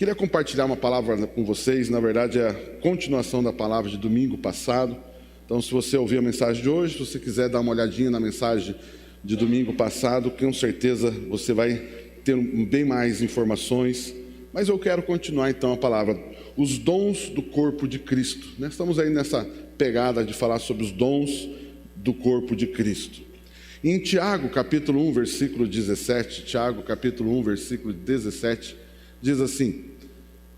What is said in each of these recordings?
Queria compartilhar uma palavra com vocês, na verdade é a continuação da palavra de domingo passado. Então, se você ouvir a mensagem de hoje, se você quiser dar uma olhadinha na mensagem de domingo passado, com certeza você vai ter bem mais informações. Mas eu quero continuar então a palavra, os dons do corpo de Cristo. Estamos aí nessa pegada de falar sobre os dons do corpo de Cristo. Em Tiago, capítulo 1, versículo 17, Tiago, capítulo 1, versículo 17, diz assim: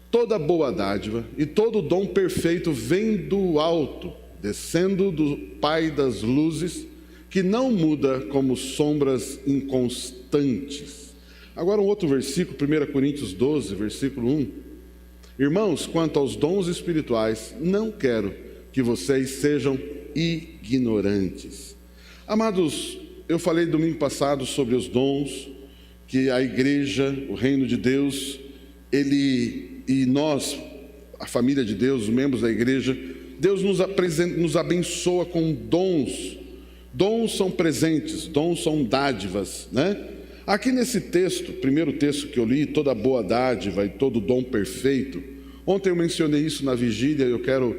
toda boa dádiva e todo dom perfeito vem do alto, descendo do Pai das luzes, que não muda como sombras inconstantes. Agora um outro versículo, 1 Coríntios 12, versículo 1. Irmãos, quanto aos dons espirituais, não quero que vocês sejam ignorantes. Amados, eu falei domingo passado sobre os dons, que a igreja, o reino de Deus, e nós, a família de Deus, os membros da igreja, Deus nos abençoa com dons. Dons são presentes, dons são dádivas, Aqui nesse texto, primeiro texto que eu li, toda boa dádiva e todo dom perfeito. Ontem eu mencionei isso na vigília, eu quero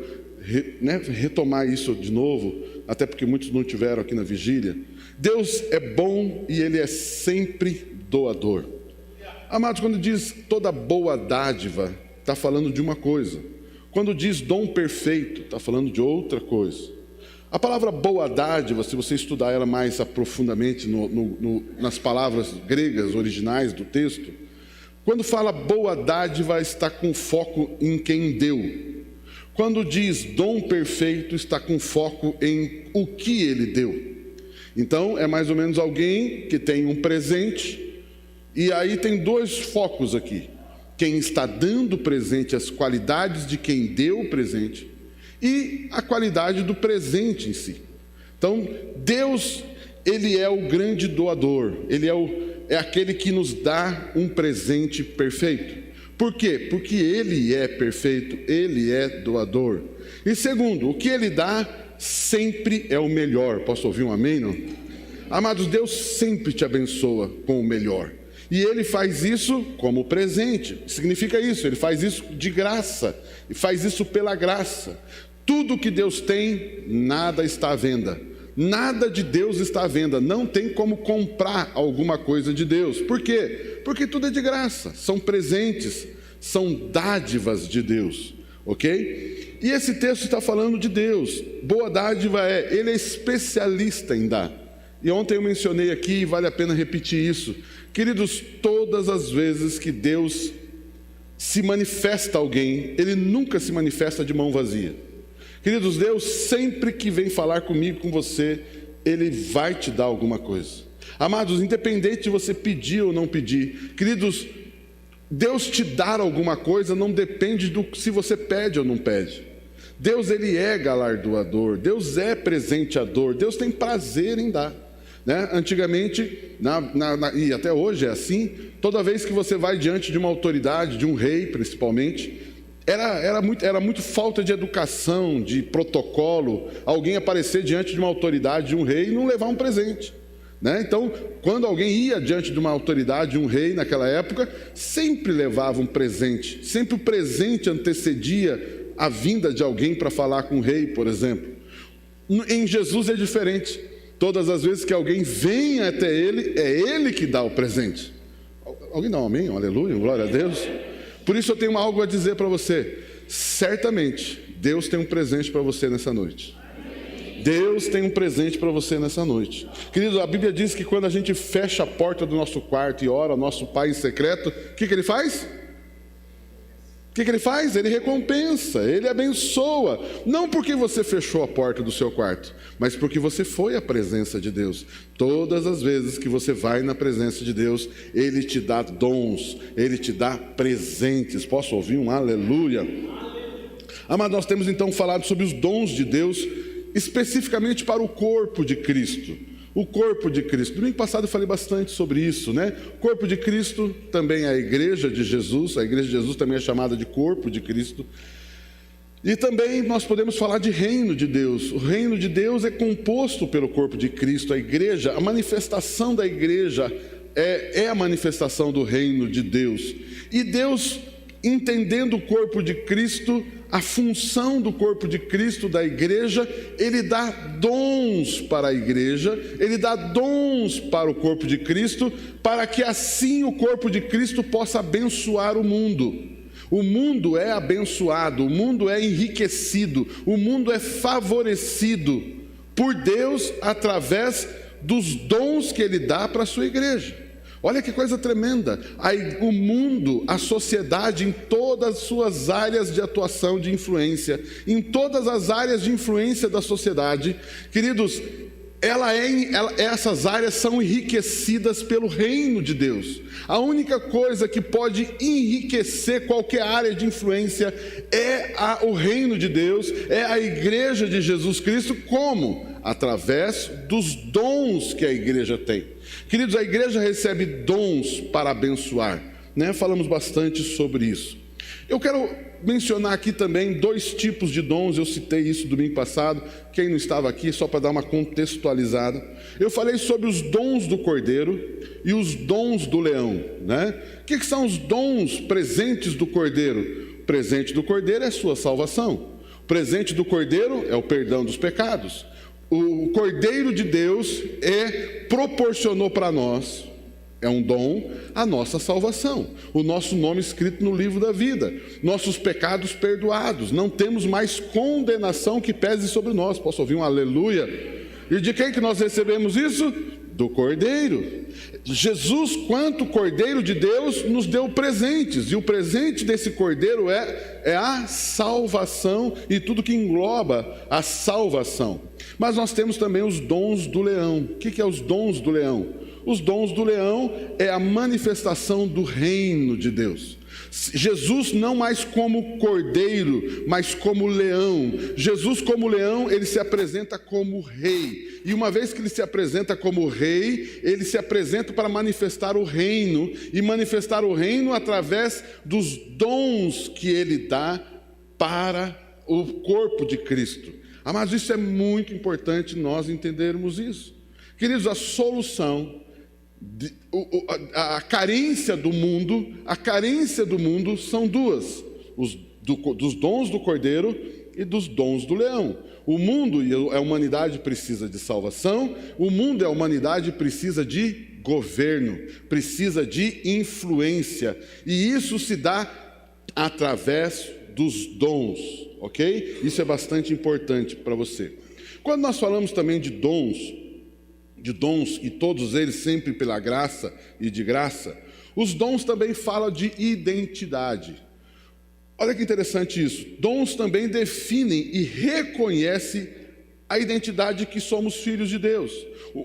retomar isso de novo, até porque muitos não tiveram aqui na vigília. Deus é bom e Ele é sempre doador. Amados, quando diz toda boa dádiva, está falando de uma coisa. Quando diz dom perfeito, está falando de outra coisa. A palavra boa dádiva, se você estudar ela mais aprofundadamente nas palavras gregas originais do texto, quando fala boa dádiva, está com foco em quem deu. Quando diz dom perfeito, está com foco em o que ele deu. Então, é mais ou menos alguém que tem um presente, e aí tem dois focos aqui. Quem está dando o presente, as qualidades de quem deu o presente, e a qualidade do presente em si. Então, Deus, Ele é o grande doador, Ele é aquele que nos dá um presente perfeito. Por quê? Porque Ele é perfeito, Ele é doador. E segundo, o que Ele dá sempre é o melhor. Posso ouvir um amém, não? Amados, Deus sempre te abençoa com o melhor. E Ele faz isso como presente. Significa isso, Ele faz isso de graça. E faz isso pela graça. Tudo que Deus tem, nada está à venda. Nada de Deus está à venda. Não tem como comprar alguma coisa de Deus. Por quê? Porque tudo é de graça. São presentes, são dádivas de Deus. Ok? E esse texto está falando de Deus. Boa dádiva Ele é especialista em dar. E ontem eu mencionei aqui, e vale a pena repetir isso. Queridos, todas as vezes que Deus se manifesta a alguém, Ele nunca se manifesta de mão vazia. Queridos, Deus sempre que vem falar comigo, com você, Ele vai te dar alguma coisa. Amados, independente de você pedir ou não pedir, queridos, Deus te dar alguma coisa não depende do se você pede ou não pede. Deus, Ele é galardoador, Deus é presenteador, Deus tem prazer em dar. Antigamente, e até hoje é assim, toda vez que você vai diante de uma autoridade, de um rei principalmente, era muito falta de educação, de protocolo, alguém aparecer diante de uma autoridade, de um rei, e não levar um presente. Então, quando alguém ia diante de uma autoridade, de um rei naquela época, sempre levava um presente, sempre o presente antecedia a vinda de alguém para falar com o rei, por exemplo. Em Jesus é diferente. Todas as vezes que alguém vem até Ele, é Ele que dá o presente. Alguém dá um amém? Um aleluia, glória a Deus. Por isso eu tenho algo a dizer para você. Certamente, Deus tem um presente para você nessa noite. Deus tem um presente para você nessa noite. Querido, a Bíblia diz que quando a gente fecha a porta do nosso quarto e ora ao nosso Pai em secreto, o que Ele faz? O que Ele faz? Ele recompensa, Ele abençoa. Não porque você fechou a porta do seu quarto, mas porque você foi à presença de Deus. Todas as vezes que você vai na presença de Deus, Ele te dá dons, Ele te dá presentes. Posso ouvir um aleluia? Mas nós temos então falado sobre os dons de Deus, especificamente para o corpo de Cristo. O corpo de Cristo. Domingo passado eu falei bastante sobre isso, O corpo de Cristo também é a igreja de Jesus. A igreja de Jesus também é chamada de corpo de Cristo. E também nós podemos falar de reino de Deus. O reino de Deus é composto pelo corpo de Cristo. A igreja, a manifestação da igreja é a manifestação do reino de Deus. E Deus, entendendo o corpo de Cristo, a função do corpo de Cristo, da igreja, ele dá dons para a igreja, ele dá dons para o corpo de Cristo, para que assim o corpo de Cristo possa abençoar o mundo. O mundo é abençoado, o mundo é enriquecido, o mundo é favorecido por Deus através dos dons que ele dá para a sua igreja. Olha que coisa tremenda, o mundo, a sociedade, em todas as suas áreas de atuação, de influência, em todas as áreas de influência da sociedade, queridos, essas áreas são enriquecidas pelo reino de Deus. A única coisa que pode enriquecer qualquer área de influência é o reino de Deus, é a igreja de Jesus Cristo. Como? Através dos dons que a igreja tem. Queridos, a igreja recebe dons para abençoar, né? Falamos bastante sobre isso. Eu quero mencionar aqui também 2 tipos de dons. Eu citei isso domingo passado. Quem não estava aqui, só para dar uma contextualizada, eu falei sobre os dons do cordeiro e os dons do leão, né? O que são os dons presentes do cordeiro? O presente do cordeiro é a sua salvação. O presente do cordeiro é o perdão dos pecados. O Cordeiro de Deus proporcionou para nós, é um dom, a nossa salvação, o nosso nome escrito no livro da vida, nossos pecados perdoados, não temos mais condenação que pese sobre nós. Posso ouvir um aleluia? E de quem que nós recebemos isso? Do Cordeiro. Jesus, quanto Cordeiro de Deus, nos deu presentes, e o presente desse Cordeiro é a salvação e tudo que engloba a salvação. Mas nós temos também os dons do leão. O que é os dons do leão? Os dons do leão é a manifestação do reino de Deus. Jesus não mais como cordeiro, mas como leão. Jesus como leão, ele se apresenta como rei. E uma vez que ele se apresenta como rei, ele se apresenta para manifestar o reino. E manifestar o reino através dos dons que ele dá para o corpo de Cristo. Mas isso é muito importante nós entendermos isso. Queridos, a solução, a carência do mundo são 2, dos dons do cordeiro e dos dons do leão. O mundo e a humanidade precisa de salvação, o mundo e a humanidade precisa de governo, precisa de influência, e isso se dá através dos dons, ok? Isso é bastante importante para você. Quando nós falamos também de dons, e todos eles sempre pela graça e de graça, os dons também falam de identidade. Olha que interessante isso. Dons também definem e reconhecem a identidade que somos filhos de Deus.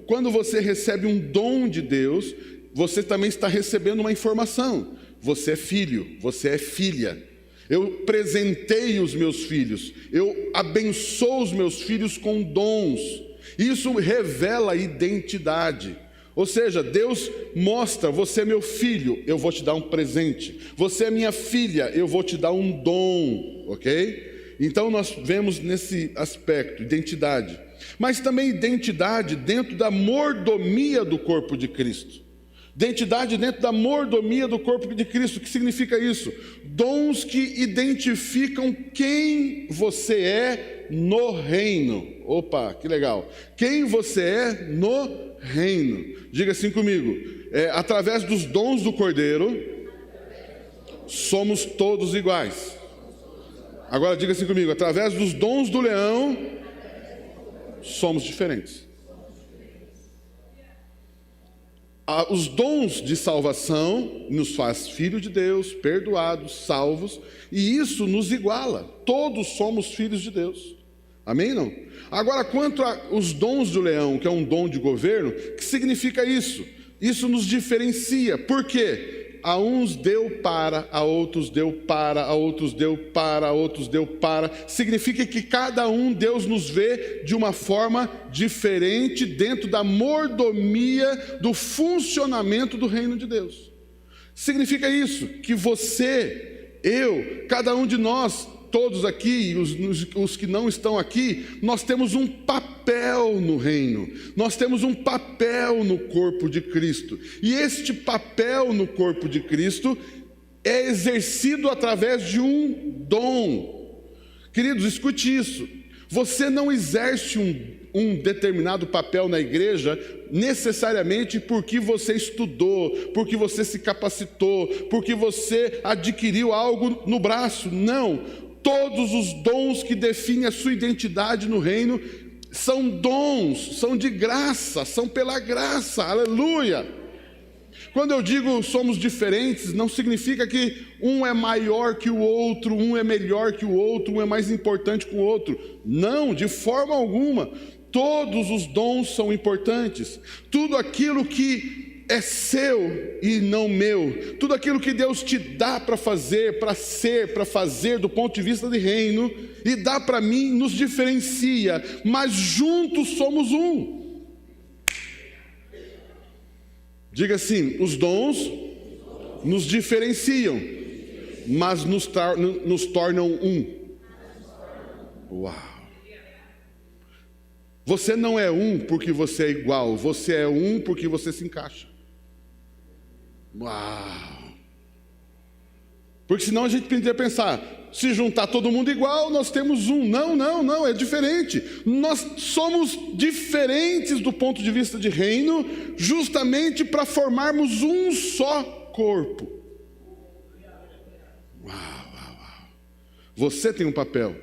Quando você recebe um dom de Deus, você também está recebendo uma informação. Você é filho, você é filha. Eu presenteio os meus filhos, eu abençoo os meus filhos com dons. Isso revela identidade. Ou seja, Deus mostra: você é meu filho, eu vou te dar um presente. Você é minha filha, eu vou te dar um dom, ok? Então nós vemos nesse aspecto, identidade. Mas também identidade dentro da mordomia do corpo de Cristo. Identidade dentro da mordomia do corpo de Cristo. O que significa isso? Dons que identificam quem você é no reino. Opa, que legal. Quem você é no reino. Diga assim comigo. Através dos dons do Cordeiro, somos todos iguais. Agora diga assim comigo. Através dos dons do leão, somos diferentes. Os dons de salvação nos faz filhos de Deus, perdoados, salvos, e isso nos iguala. Todos somos filhos de Deus. Amém, não? Agora, quanto aos dons do leão, que é um dom de governo, que significa isso? Isso nos diferencia. Por quê? A uns deu para, a outros deu para, a outros deu para, a outros deu para. Significa que cada um, Deus nos vê de uma forma diferente dentro da mordomia do funcionamento do reino de Deus. Significa isso, que você, eu, cada um de nós, todos aqui, os que não estão aqui, nós temos um papel no reino, nós temos um papel no corpo de Cristo, e este papel no corpo de Cristo é exercido através de um dom. Queridos, escute isso. Você não exerce um determinado papel na igreja necessariamente porque você estudou, porque você se capacitou, porque você adquiriu algo no braço. Não. Todos os dons que definem a sua identidade no reino são dons, são de graça, são pela graça. Aleluia! Quando eu digo somos diferentes, não significa que um é maior que o outro, um é melhor que o outro, um é mais importante que o outro. Não, de forma alguma. Todos os dons são importantes. Tudo aquilo que é seu e não meu, tudo aquilo que Deus te dá para fazer, para ser, para fazer do ponto de vista de reino, e dá para mim, nos diferencia, mas juntos somos um. Diga assim: os dons nos diferenciam, mas nos tornam um. Uau! Você não é um porque você é igual, você é um porque você se encaixa. Uau! Porque senão a gente poderia pensar, se juntar todo mundo igual, nós temos um. Não, é diferente. Nós somos diferentes do ponto de vista de reino, justamente para formarmos um só corpo. Uau. Você tem um papel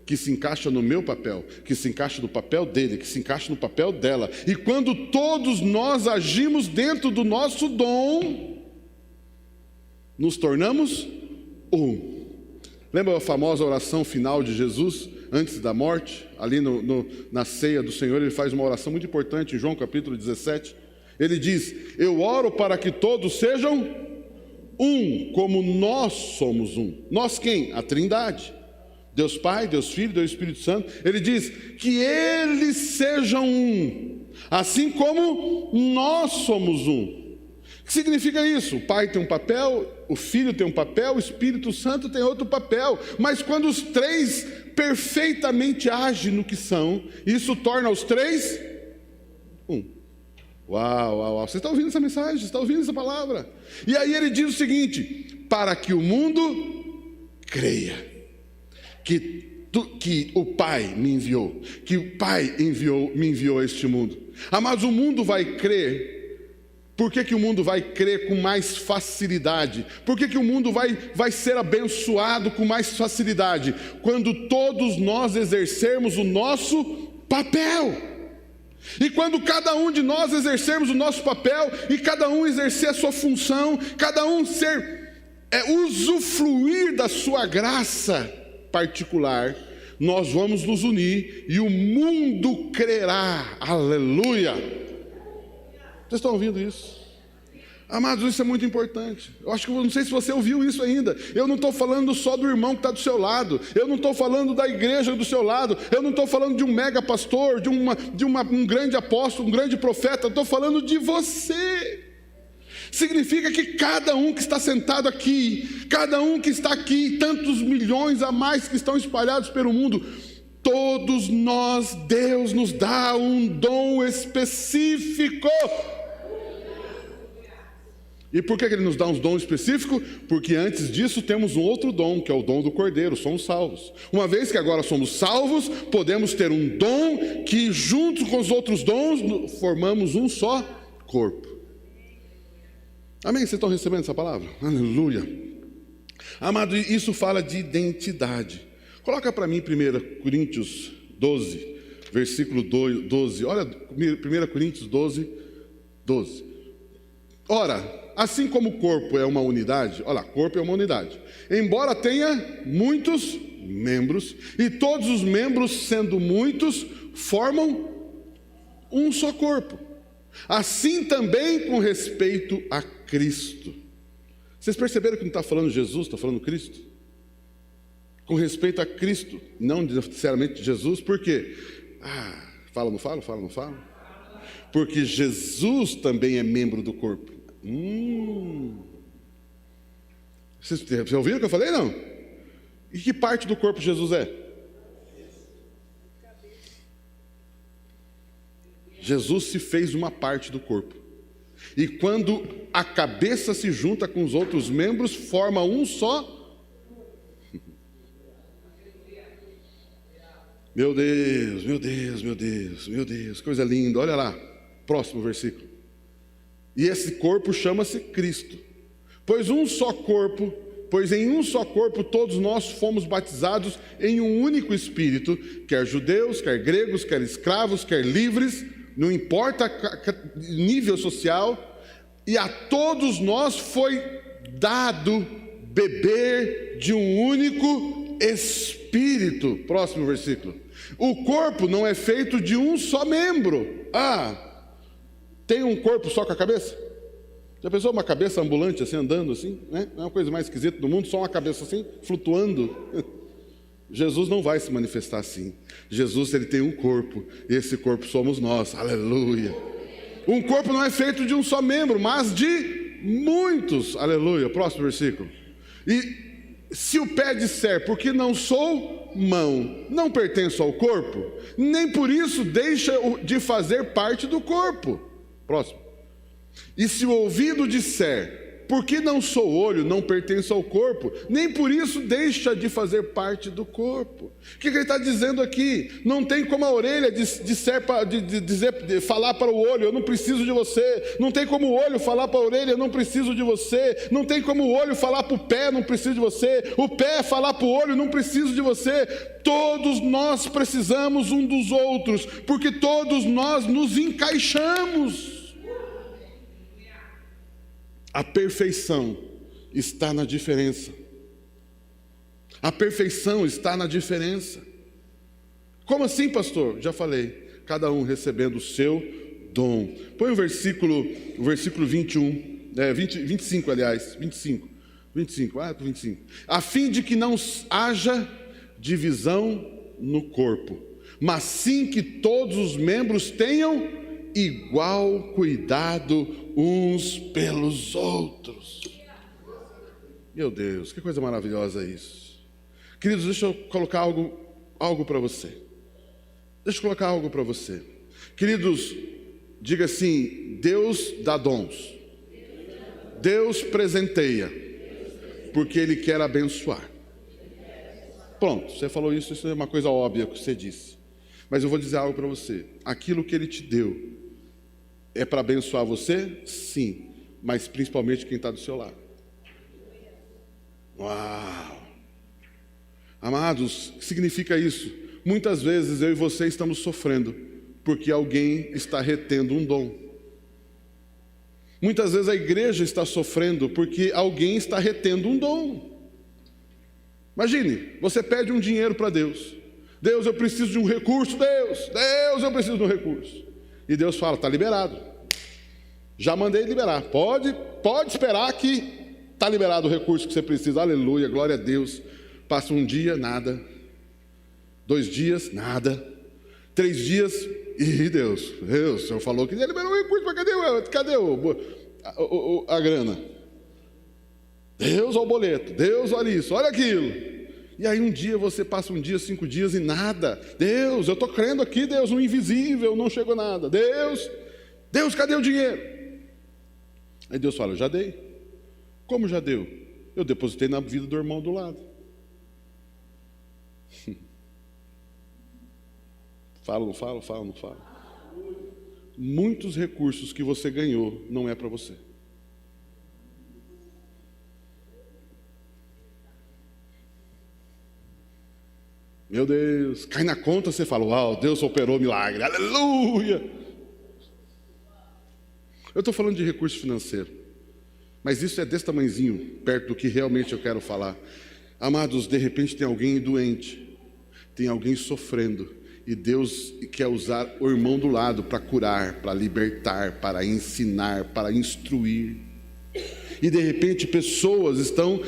que se encaixa no meu papel, que se encaixa no papel dele, que se encaixa no papel dela. E quando todos nós agimos dentro do nosso dom, nos tornamos um. Lembra a famosa oração final de Jesus, antes da morte? Ali na ceia do Senhor, ele faz uma oração muito importante em João capítulo 17. Ele diz: eu oro para que todos sejam um, como nós somos um. Nós quem? A Trindade. Deus Pai, Deus Filho, Deus Espírito Santo. Ele diz que eles sejam um, assim como nós somos um. O que significa isso? O Pai tem um papel, o Filho tem um papel, o Espírito Santo tem outro papel. Mas quando os três perfeitamente agem no que são, isso torna os três um. Uau. Você está ouvindo essa mensagem? Você está ouvindo essa palavra? E aí ele diz o seguinte: para que o mundo creia que o Pai me enviou, que o Pai me enviou a este mundo. Mas o mundo vai crer. Por que o mundo vai crer com mais facilidade? Por que o mundo vai ser abençoado com mais facilidade? Quando todos nós exercermos o nosso papel. E quando cada um de nós exercermos o nosso papel, e cada um exercer a sua função, cada um usufruir da sua graça particular, nós vamos nos unir e o mundo crerá. Aleluia! Vocês estão ouvindo isso? Amados, isso é muito importante. Eu não sei se você ouviu isso ainda. Eu não estou falando só do irmão que está do seu lado. Eu não estou falando da igreja do seu lado. Eu não estou falando de um mega pastor, de um grande apóstolo, um grande profeta. Eu estou falando de você. Significa que cada um que está sentado aqui, cada um que está aqui, tantos milhões a mais que estão espalhados pelo mundo, todos nós, Deus nos dá um dom específico. E por que Ele nos dá um dom específico? Porque antes disso temos um outro dom, que é o dom do Cordeiro, somos salvos. Uma vez que agora somos salvos, podemos ter um dom que junto com os outros dons formamos um só corpo. Amém? Vocês estão recebendo essa palavra? Aleluia. Amado, isso fala de identidade. Coloca para mim 1 Coríntios 12, versículo 12. Olha, 1 Coríntios 12. Ora, assim como o corpo é uma unidade, olha lá, corpo é uma unidade, embora tenha muitos membros, e todos os membros, sendo muitos, formam um só corpo. Assim também com respeito a Cristo. Vocês perceberam que não está falando Jesus, está falando Cristo? Com respeito a Cristo, não necessariamente Jesus, por quê? Fala, não fala? Porque Jesus também é membro do corpo. Vocês ouviram o que eu falei, não? E que parte do corpo Jesus é? Jesus se fez uma parte do corpo. E quando a cabeça se junta com os outros membros, forma um só. Meu Deus, meu Deus, meu Deus, meu Deus, coisa linda. Olha lá, próximo versículo. E esse corpo chama-se Cristo. Pois em um só corpo todos nós fomos batizados em um único Espírito, quer judeus, quer gregos, quer escravos, quer livres, não importa nível social, e a todos nós foi dado beber de um único Espírito. Próximo versículo. O corpo não é feito de um só membro. Tem um corpo só com a cabeça? Já pensou uma cabeça ambulante assim, andando assim, né? Não é uma coisa mais esquisita do mundo, só uma cabeça assim, flutuando. Jesus não vai se manifestar assim. Jesus, ele tem um corpo, e esse corpo somos nós. Aleluia. Um corpo não é feito de um só membro, mas de muitos. Aleluia. Próximo versículo. E se o pé disser, porque não sou mão, não pertenço ao corpo, nem por isso deixa de fazer parte do corpo. Próximo. E se o ouvido disser, porque não sou olho, não pertenço ao corpo, nem por isso deixa de fazer parte do corpo. O que ele está dizendo aqui? Não tem como a orelha falar para o olho, eu não preciso de você. Não tem como o olho falar para a orelha, eu não preciso de você. Não tem como o olho falar para o pé, não preciso de você. O pé falar para o olho, não preciso de você. Todos nós precisamos um dos outros, porque todos nós nos encaixamos. A perfeição está na diferença. A perfeição está na diferença. Como assim, pastor? Já falei. Cada um recebendo o seu dom. Põe o versículo 21, 25, aliás. 25. Para 25. A fim de que não haja divisão no corpo, mas sim que todos os membros tenham igual cuidado uns pelos outros. Meu Deus, que coisa maravilhosa isso. Queridos, deixa eu colocar algo para você. Deixa eu colocar algo para você. Queridos, diga assim: Deus dá dons. Deus presenteia, porque Ele quer abençoar. Pronto, você falou isso é uma coisa óbvia que você disse. Mas eu vou dizer algo para você. Aquilo que Ele te deu é para abençoar você? Sim, mas principalmente quem está do seu lado. Uau! Amados, o que significa isso? Muitas vezes eu e você estamos sofrendo porque alguém está retendo um dom. Muitas vezes a igreja está sofrendo porque alguém está retendo um dom. Imagine, você pede um dinheiro para Deus. Deus, eu preciso de um recurso. Deus, eu preciso de um recurso. E Deus fala, está liberado. Já mandei liberar. Pode esperar que está liberado o recurso que você precisa. Aleluia, glória a Deus. Passa um dia, nada. 2 dias, nada. 3 dias, e Deus, o Senhor falou que ia liberar o recurso, mas cadê a grana? Deus, olha o boleto. Deus, olha isso, olha aquilo. E aí um dia você passa 1 dia, 5 dias e nada. Deus, eu estou crendo aqui, Deus, no invisível, não chegou nada. Deus, cadê o dinheiro? Aí Deus fala, já dei. Como já deu? Eu depositei na vida do irmão do lado. Fala, não fala. Muitos recursos que você ganhou não é para você. Meu Deus, cai na conta, você fala, uau, Deus operou milagre, aleluia. Eu estou falando de recurso financeiro, mas isso é desse tamanhozinho, perto do que realmente eu quero falar. Amados, de repente tem alguém doente, tem alguém sofrendo, e Deus quer usar o irmão do lado para curar, para libertar, para ensinar, para instruir. E de repente pessoas estão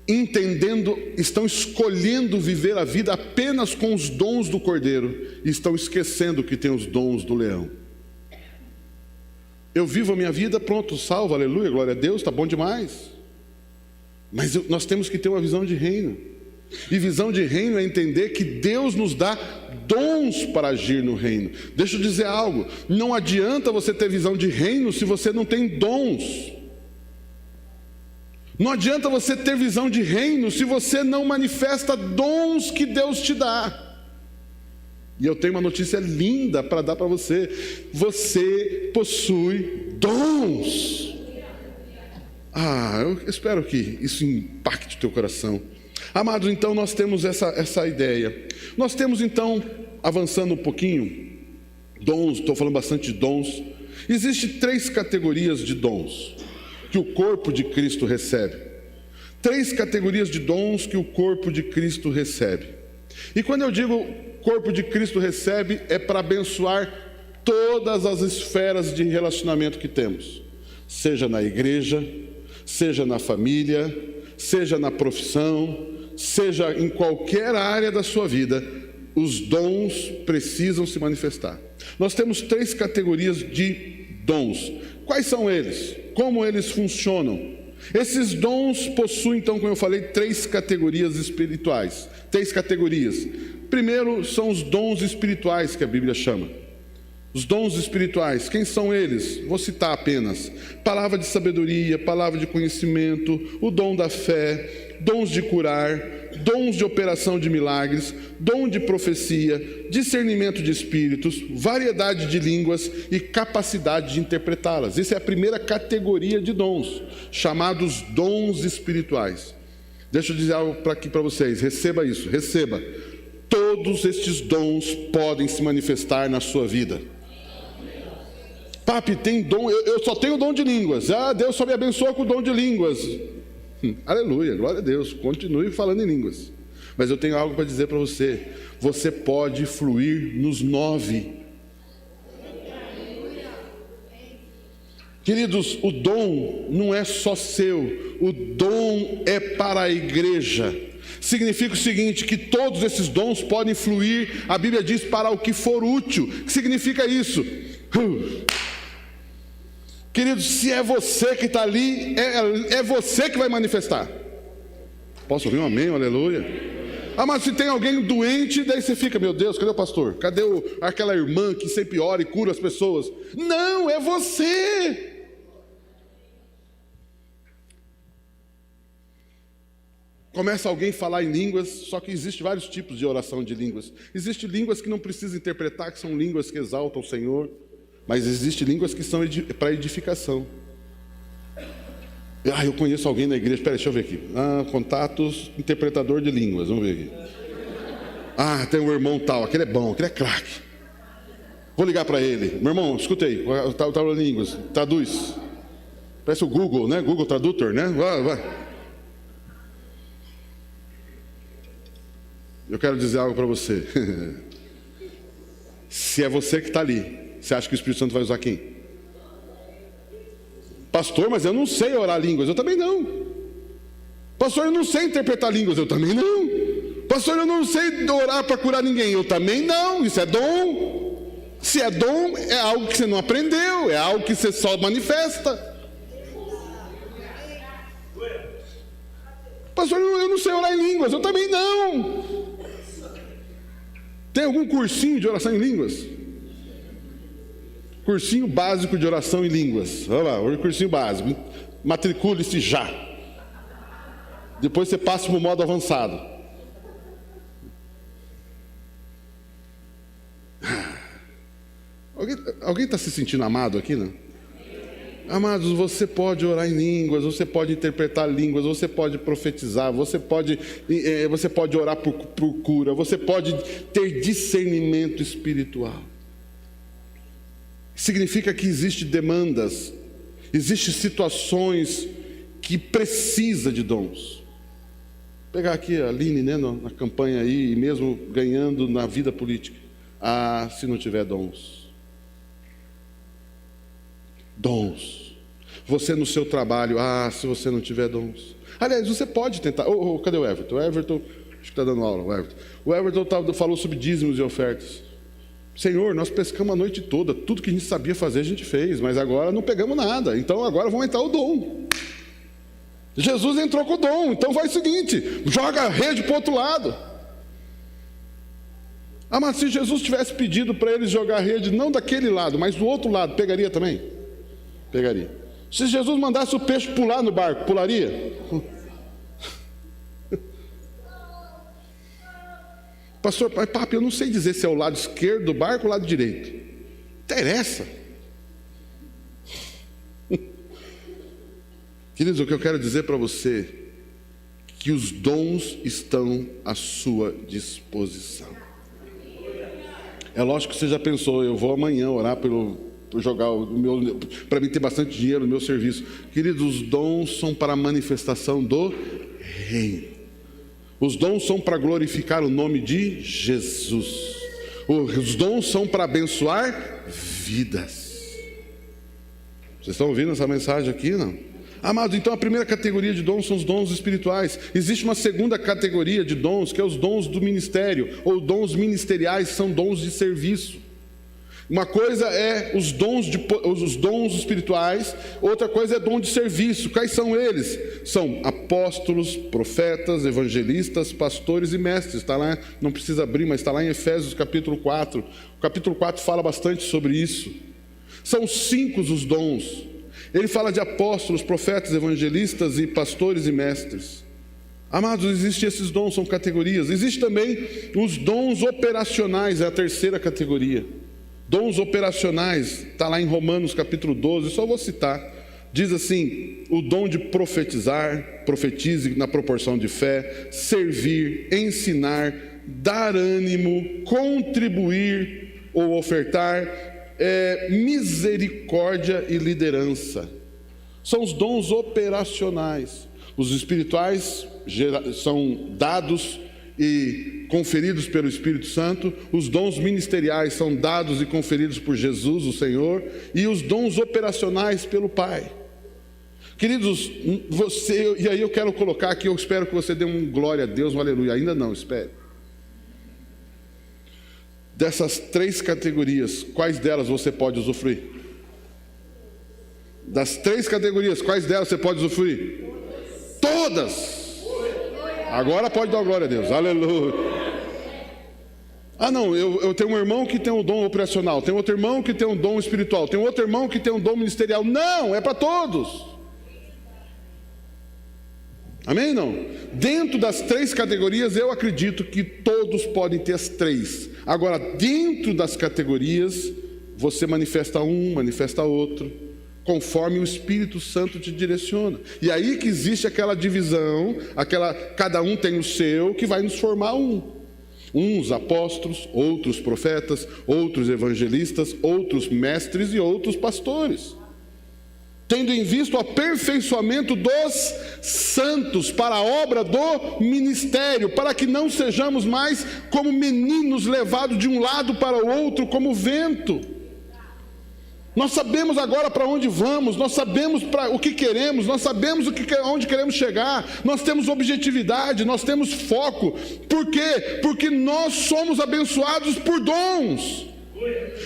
entendendo, estão escolhendo viver a vida apenas com os dons do cordeiro e estão esquecendo que tem os dons do leão. Eu vivo a minha vida, pronto, salvo, aleluia, glória a Deus, está bom demais. Mas nós temos que ter uma visão de reino. E visão de reino é entender que Deus nos dá dons para agir no reino. Deixa eu dizer algo, não adianta você ter visão de reino se você não tem dons. Não adianta você ter visão de reino se você não manifesta dons que Deus te dá. E eu tenho uma notícia linda para dar para você. Você possui dons. Eu espero que isso impacte o teu coração. Amados, então nós temos essa ideia. Nós temos então, avançando um pouquinho, dons, estou falando bastante de dons. Existem 3 categorias de dons que o corpo de Cristo recebe. 3 categorias de dons que o corpo de Cristo recebe. E quando eu digo corpo de Cristo recebe, é para abençoar todas as esferas de relacionamento que temos. Seja na igreja, seja na família, seja na profissão, seja em qualquer área da sua vida, os dons precisam se manifestar. Nós temos 3 categorias de dons. Quais são eles? Como eles funcionam? Esses dons possuem, então, como eu falei, 3 categorias espirituais. 3 categorias. Primeiro são os dons espirituais que a Bíblia chama. Os dons espirituais, quem são eles? Vou citar apenas: palavra de sabedoria, palavra de conhecimento, o dom da fé, dons de curar, dons de operação de milagres, dom de profecia, discernimento de espíritos, variedade de línguas e capacidade de interpretá-las. Essa é a primeira categoria de dons, chamados dons espirituais. Deixa eu dizer algo aqui para vocês, receba isso, receba. Todos estes dons podem se manifestar na sua vida. Papi, tem dom, eu só tenho dom de línguas. Deus só me abençoa com o dom de línguas. Aleluia, glória a Deus, continue falando em línguas. Mas eu tenho algo para dizer para você. Você pode fluir nos 9. Queridos, o dom não é só seu, o dom é para a igreja. Significa o seguinte, que todos esses dons podem fluir, a Bíblia diz, para o que for útil. O que significa isso? Queridos, se é você que está ali, é você que vai manifestar. Posso ouvir um amém, aleluia? Mas se tem alguém doente, daí você fica, meu Deus, cadê o pastor? Cadê aquela irmã que sempre ora e cura as pessoas? Não, é você. Começa alguém a falar em línguas, só que existe vários tipos de oração de línguas. Existem línguas que não precisa interpretar, que são línguas que exaltam o Senhor. Mas existem línguas que são para edificação. Eu conheço alguém na igreja, espera, deixa eu ver aqui. Contatos, interpretador de línguas, vamos ver aqui. Tem um irmão tal, aquele é bom, aquele é craque. Vou ligar para ele. Meu irmão, escuta aí, tal línguas, traduz. Parece o Google, né? Google Tradutor, né? Vai. Eu quero dizer algo para você. Se é você que está ali, você acha que o Espírito Santo vai usar quem? Pastor, mas eu não sei orar línguas. Eu também não. Pastor, eu não sei interpretar línguas. Eu também não. Pastor, eu não sei orar para curar ninguém. Eu também não. Isso é dom. Se é dom, é algo que você não aprendeu. É algo que você só manifesta. Pastor, eu não sei orar em línguas. Eu também não. Tem algum cursinho de oração em línguas? Cursinho básico de oração em línguas. Vamos lá, o cursinho básico. Matricule-se já. Depois você passa para o modo avançado. Alguém está se sentindo amado aqui, não? Amados, você pode orar em línguas, você pode interpretar línguas, você pode profetizar, você pode orar por cura, você pode ter discernimento espiritual. Significa que existem demandas, existem situações que precisa de dons. Vou pegar aqui a Aline, né, na campanha aí, e mesmo ganhando na vida política. Se não tiver dons. Dons. Você no seu trabalho, se você não tiver dons. Aliás, você pode tentar. Cadê o Everton? O Everton, acho que está dando aula, o Everton. O Everton falou sobre dízimos e ofertas. Senhor, nós pescamos a noite toda, tudo que a gente sabia fazer a gente fez, mas agora não pegamos nada, então agora vamos entrar o dom. Jesus entrou com o dom, então faz o seguinte, joga a rede para o outro lado. Mas se Jesus tivesse pedido para eles jogar a rede, não daquele lado, mas do outro lado, pegaria também? Pegaria. Se Jesus mandasse o peixe pular no barco, pularia? Pastor, papo, eu não sei dizer se é o lado esquerdo do barco ou o lado direito. Interessa. Queridos, o que eu quero dizer para você, que os dons estão à sua disposição. É lógico que você já pensou, eu vou amanhã orar por jogar para mim ter bastante dinheiro no meu serviço. Queridos, os dons são para a manifestação do reino. Os dons são para glorificar o nome de Jesus. Os dons são para abençoar vidas. Vocês estão ouvindo essa mensagem aqui, não? Amados, então a primeira categoria de dons são os dons espirituais. Existe uma segunda categoria de dons, que é os dons do ministério, ou dons ministeriais, são dons de serviço. Uma coisa é os dons espirituais, outra coisa é dom de serviço. Quais são eles? São apóstolos, profetas, evangelistas, pastores e mestres. Está lá, não precisa abrir, mas está lá em Efésios capítulo 4. O capítulo 4 fala bastante sobre isso. São 5 os dons. Ele fala de apóstolos, profetas, evangelistas e pastores e mestres. Amados, existem esses dons, são categorias. Existe também os dons operacionais, é a terceira categoria. Dons operacionais, está lá em Romanos capítulo 12, só vou citar. Diz assim: o dom de profetizar, profetize na proporção de fé, servir, ensinar, dar ânimo, contribuir ou ofertar, misericórdia e liderança. São os dons operacionais. Os espirituais são dados e conferidos pelo Espírito Santo. Os dons ministeriais são dados e conferidos por Jesus, o Senhor, e os dons operacionais pelo Pai. Queridos, e aí eu quero colocar aqui, eu espero que você dê um glória a Deus, um aleluia. Ainda não, espere. Dessas 3 categorias, quais delas você pode usufruir? Das 3 categorias, quais delas você pode usufruir? Todas! Agora pode dar glória a Deus, aleluia. Não, eu tenho um irmão que tem um dom operacional, tem outro irmão que tem um dom espiritual, tem outro irmão que tem um dom ministerial. Não, é para todos. Amém? Não? Dentro das 3 categorias, eu acredito que todos podem ter as 3. Agora, dentro das categorias, você manifesta um, manifesta outro, conforme o Espírito Santo te direciona. E aí que existe aquela divisão, cada um tem o seu, que vai nos formar um. Uns apóstolos, outros profetas, outros evangelistas, outros mestres e outros pastores. Tendo em vista o aperfeiçoamento dos santos para a obra do ministério, para que não sejamos mais como meninos levados de um lado para o outro como vento. Nós sabemos agora para onde vamos, nós sabemos o que queremos, nós sabemos onde queremos chegar, nós temos objetividade, nós temos foco. Por quê? Porque nós somos abençoados por dons.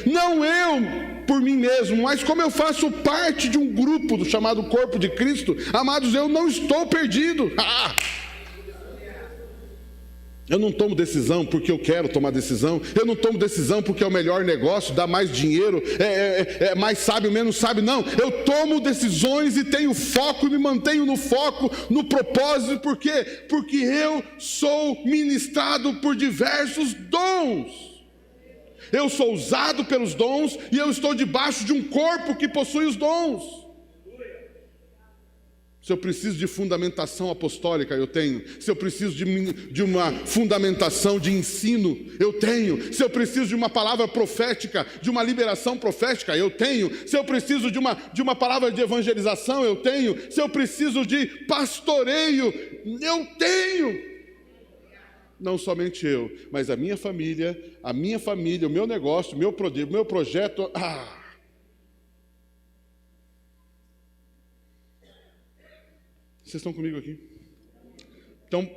Não eu por mim mesmo, mas como eu faço parte de um grupo chamado Corpo de Cristo, amados, eu não estou perdido. Eu não tomo decisão porque eu quero tomar decisão. Eu não tomo decisão porque é o melhor negócio, dá mais dinheiro, é mais sábio, menos sábio. Não, eu tomo decisões e tenho foco e me mantenho no foco, no propósito. Por quê? Porque eu sou ministrado por diversos dons. Eu sou usado pelos dons e eu estou debaixo de um corpo que possui os dons. Se eu preciso de fundamentação apostólica, eu tenho. Se eu preciso de uma fundamentação de ensino, eu tenho. Se eu preciso de uma palavra profética, de uma liberação profética, eu tenho. Se eu preciso de uma palavra de evangelização, eu tenho. Se eu preciso de pastoreio, eu tenho. Não somente eu, mas a minha família, o meu negócio, o meu projeto. Vocês estão comigo aqui? Então,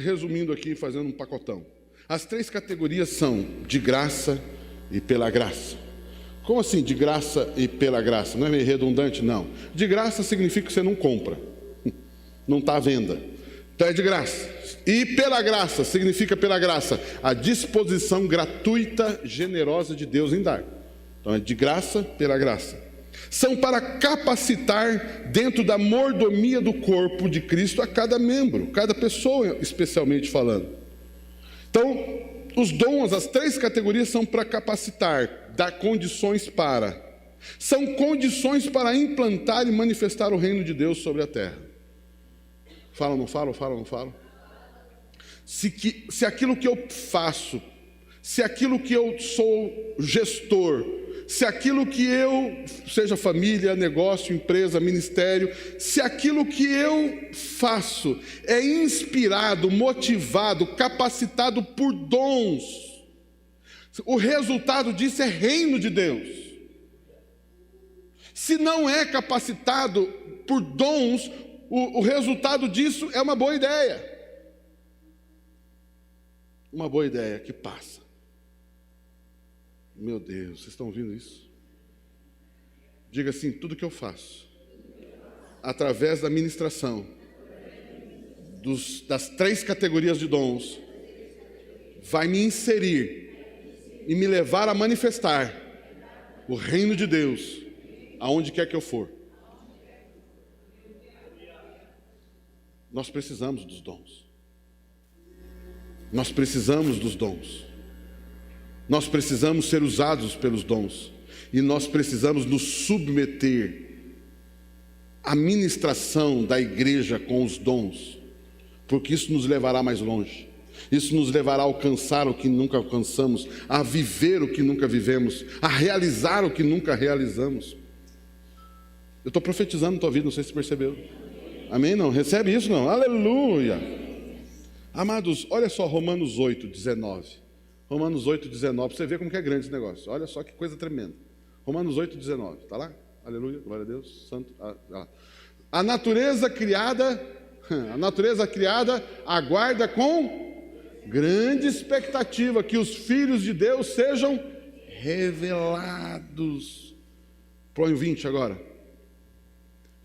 resumindo aqui, fazendo um pacotão. As 3 categorias são de graça e pela graça. Como assim, de graça e pela graça? Não é meio redundante, não. De graça significa que você não compra. Não está à venda. Então é de graça. E pela graça, significa pela graça, a disposição gratuita, generosa de Deus em dar. Então é de graça, pela graça. São para capacitar dentro da mordomia do corpo de Cristo a cada membro, cada pessoa especialmente falando. Então, os dons, as 3 categorias são para capacitar, dar condições para. São condições para implantar e manifestar o reino de Deus sobre a terra. Fala ou não fala? Fala ou não fala? Se aquilo que eu faço, se aquilo que eu sou gestor, se aquilo que eu, seja família, negócio, empresa, ministério, se aquilo que eu faço é inspirado, motivado, capacitado por dons, o resultado disso é reino de Deus. Se não é capacitado por dons, o resultado disso é uma boa ideia. Uma boa ideia que passa. Meu Deus, vocês estão ouvindo isso? Diga assim: tudo que eu faço, através da ministração das 3 categorias de dons, vai me inserir e me levar a manifestar o reino de Deus, aonde quer que eu for. Nós precisamos dos dons. Nós precisamos dos dons. Nós precisamos ser usados pelos dons. E nós precisamos nos submeter à ministração da igreja com os dons. Porque isso nos levará mais longe. Isso nos levará a alcançar o que nunca alcançamos, a viver o que nunca vivemos, a realizar o que nunca realizamos. Eu estou profetizando na tua vida, não sei se você percebeu. Amém? Não? Recebe isso? Não? Aleluia! Amados, olha só Romanos 8, 19. Romanos 8, 19, para você ver como que é grande esse negócio. Olha só que coisa tremenda. Romanos 8, 19, está lá? Aleluia, glória a Deus, santo. A natureza criada aguarda com grande expectativa que os filhos de Deus sejam revelados. Põe o 20 agora.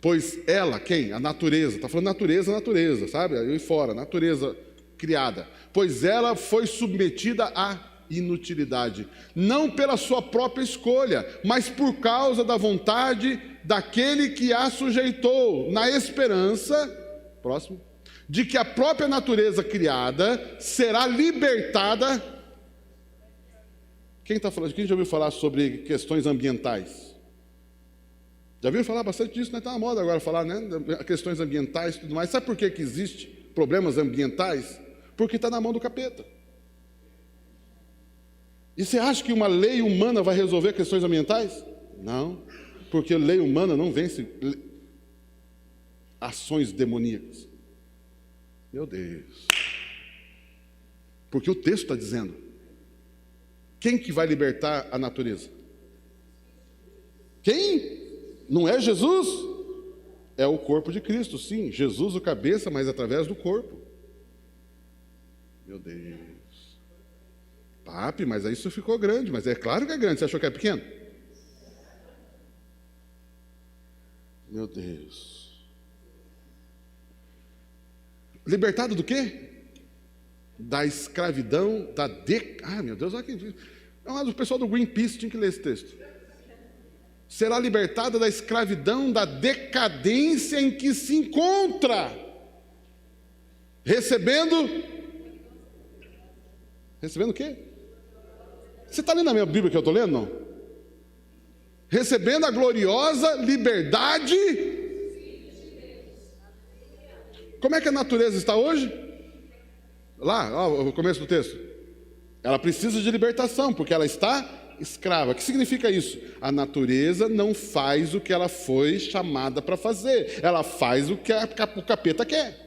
Pois ela, quem? A natureza, está falando natureza, sabe? Aí fora, natureza criada. Pois ela foi submetida à inutilidade, não pela sua própria escolha, mas por causa da vontade daquele que a sujeitou, na esperança, próximo, de que a própria natureza criada será libertada. Quem está falando? Quem já ouviu falar sobre questões ambientais? Já ouviram falar bastante disso, né? Está na moda agora falar, né? Questões ambientais e tudo mais. Sabe por que existe problemas ambientais? Porque está na mão do capeta. E você acha que uma lei humana vai resolver questões ambientais? Não, porque lei humana não vence ações demoníacas. Meu Deus. Porque o texto está dizendo: quem que vai libertar a natureza? Quem? Não é Jesus? É o corpo de Cristo, sim. Jesus o cabeça, mas através do corpo. Meu Deus. Papi, mas aí isso ficou grande. Mas é claro que é grande. Você achou que é pequeno? Meu Deus. Libertado do quê? Da escravidão, Ai, meu Deus, olha aqui. O pessoal do Greenpeace tinha que ler esse texto. Será libertada da escravidão, da decadência em que se encontra, recebendo o quê? Você está lendo a minha Bíblia que eu estou lendo, não? Recebendo a gloriosa liberdade. Como é que a natureza está hoje? Lá, ó, o começo do texto. Ela precisa de libertação, porque ela está escrava. O que significa isso? A natureza não faz o que ela foi chamada para fazer. Ela faz o que o capeta quer.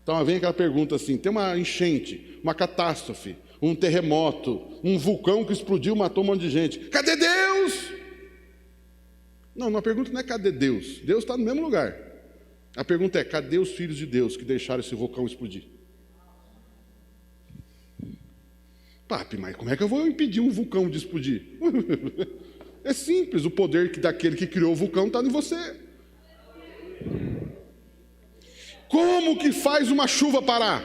Então vem aquela pergunta assim: tem uma enchente, uma catástrofe, um terremoto, um vulcão que explodiu, matou um monte de gente. Cadê Deus? Não, a pergunta não é cadê Deus. Deus está no mesmo lugar. A pergunta é: cadê os filhos de Deus que deixaram esse vulcão explodir? Papi, mas como é que eu vou impedir um vulcão de explodir? É simples, o poder daquele que criou o vulcão está em você. Como que faz uma chuva parar?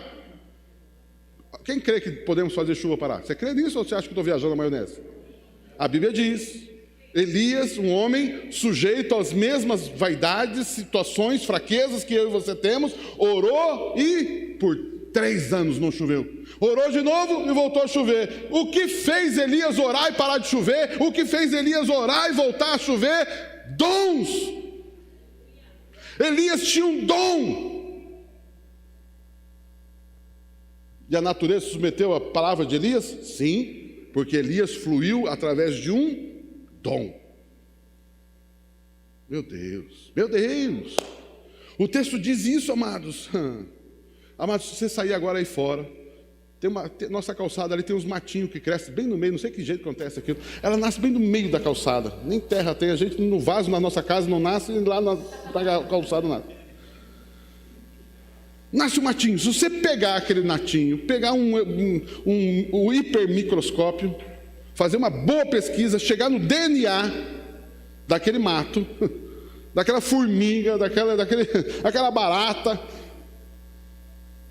Quem crê que podemos fazer chuva parar? Você crê nisso ou você acha que estou viajando na maionese? A Bíblia diz: Elias, um homem sujeito às mesmas vaidades, situações, fraquezas que eu e você temos, orou e por 3 anos não choveu. Orou de novo e voltou a chover. O que fez Elias orar e parar de chover? O que fez Elias orar e voltar a chover? Dons. Elias tinha um dom. E a natureza se submeteu à palavra de Elias? Sim, porque Elias fluiu através de um dom. Meu Deus, meu Deus. O texto diz isso, amados. Amados, se você sair agora aí fora, nossa calçada ali tem uns matinhos que crescem bem no meio, não sei que jeito acontece aquilo. Ela nasce bem no meio da calçada, nem terra tem, a gente no vaso na nossa casa não nasce, lá na calçada nada. Nasce um matinho. Se você pegar aquele matinho, pegar um hipermicroscópio, fazer uma boa pesquisa, chegar no DNA daquele mato, daquela formiga, daquela barata,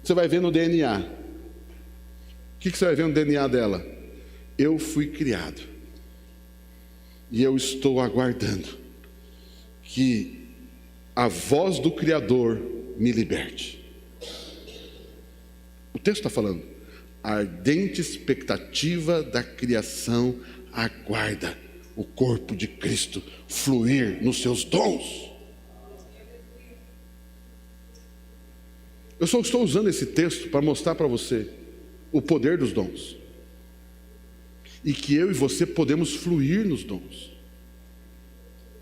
você vai ver no DNA. O que você vai ver no DNA dela? Eu fui criado e eu estou aguardando que a voz do Criador me liberte. O texto está falando: a ardente expectativa da criação aguarda o corpo de Cristo fluir nos seus dons. Eu só estou usando esse texto para mostrar para você o poder dos dons, e que eu e você podemos fluir nos dons.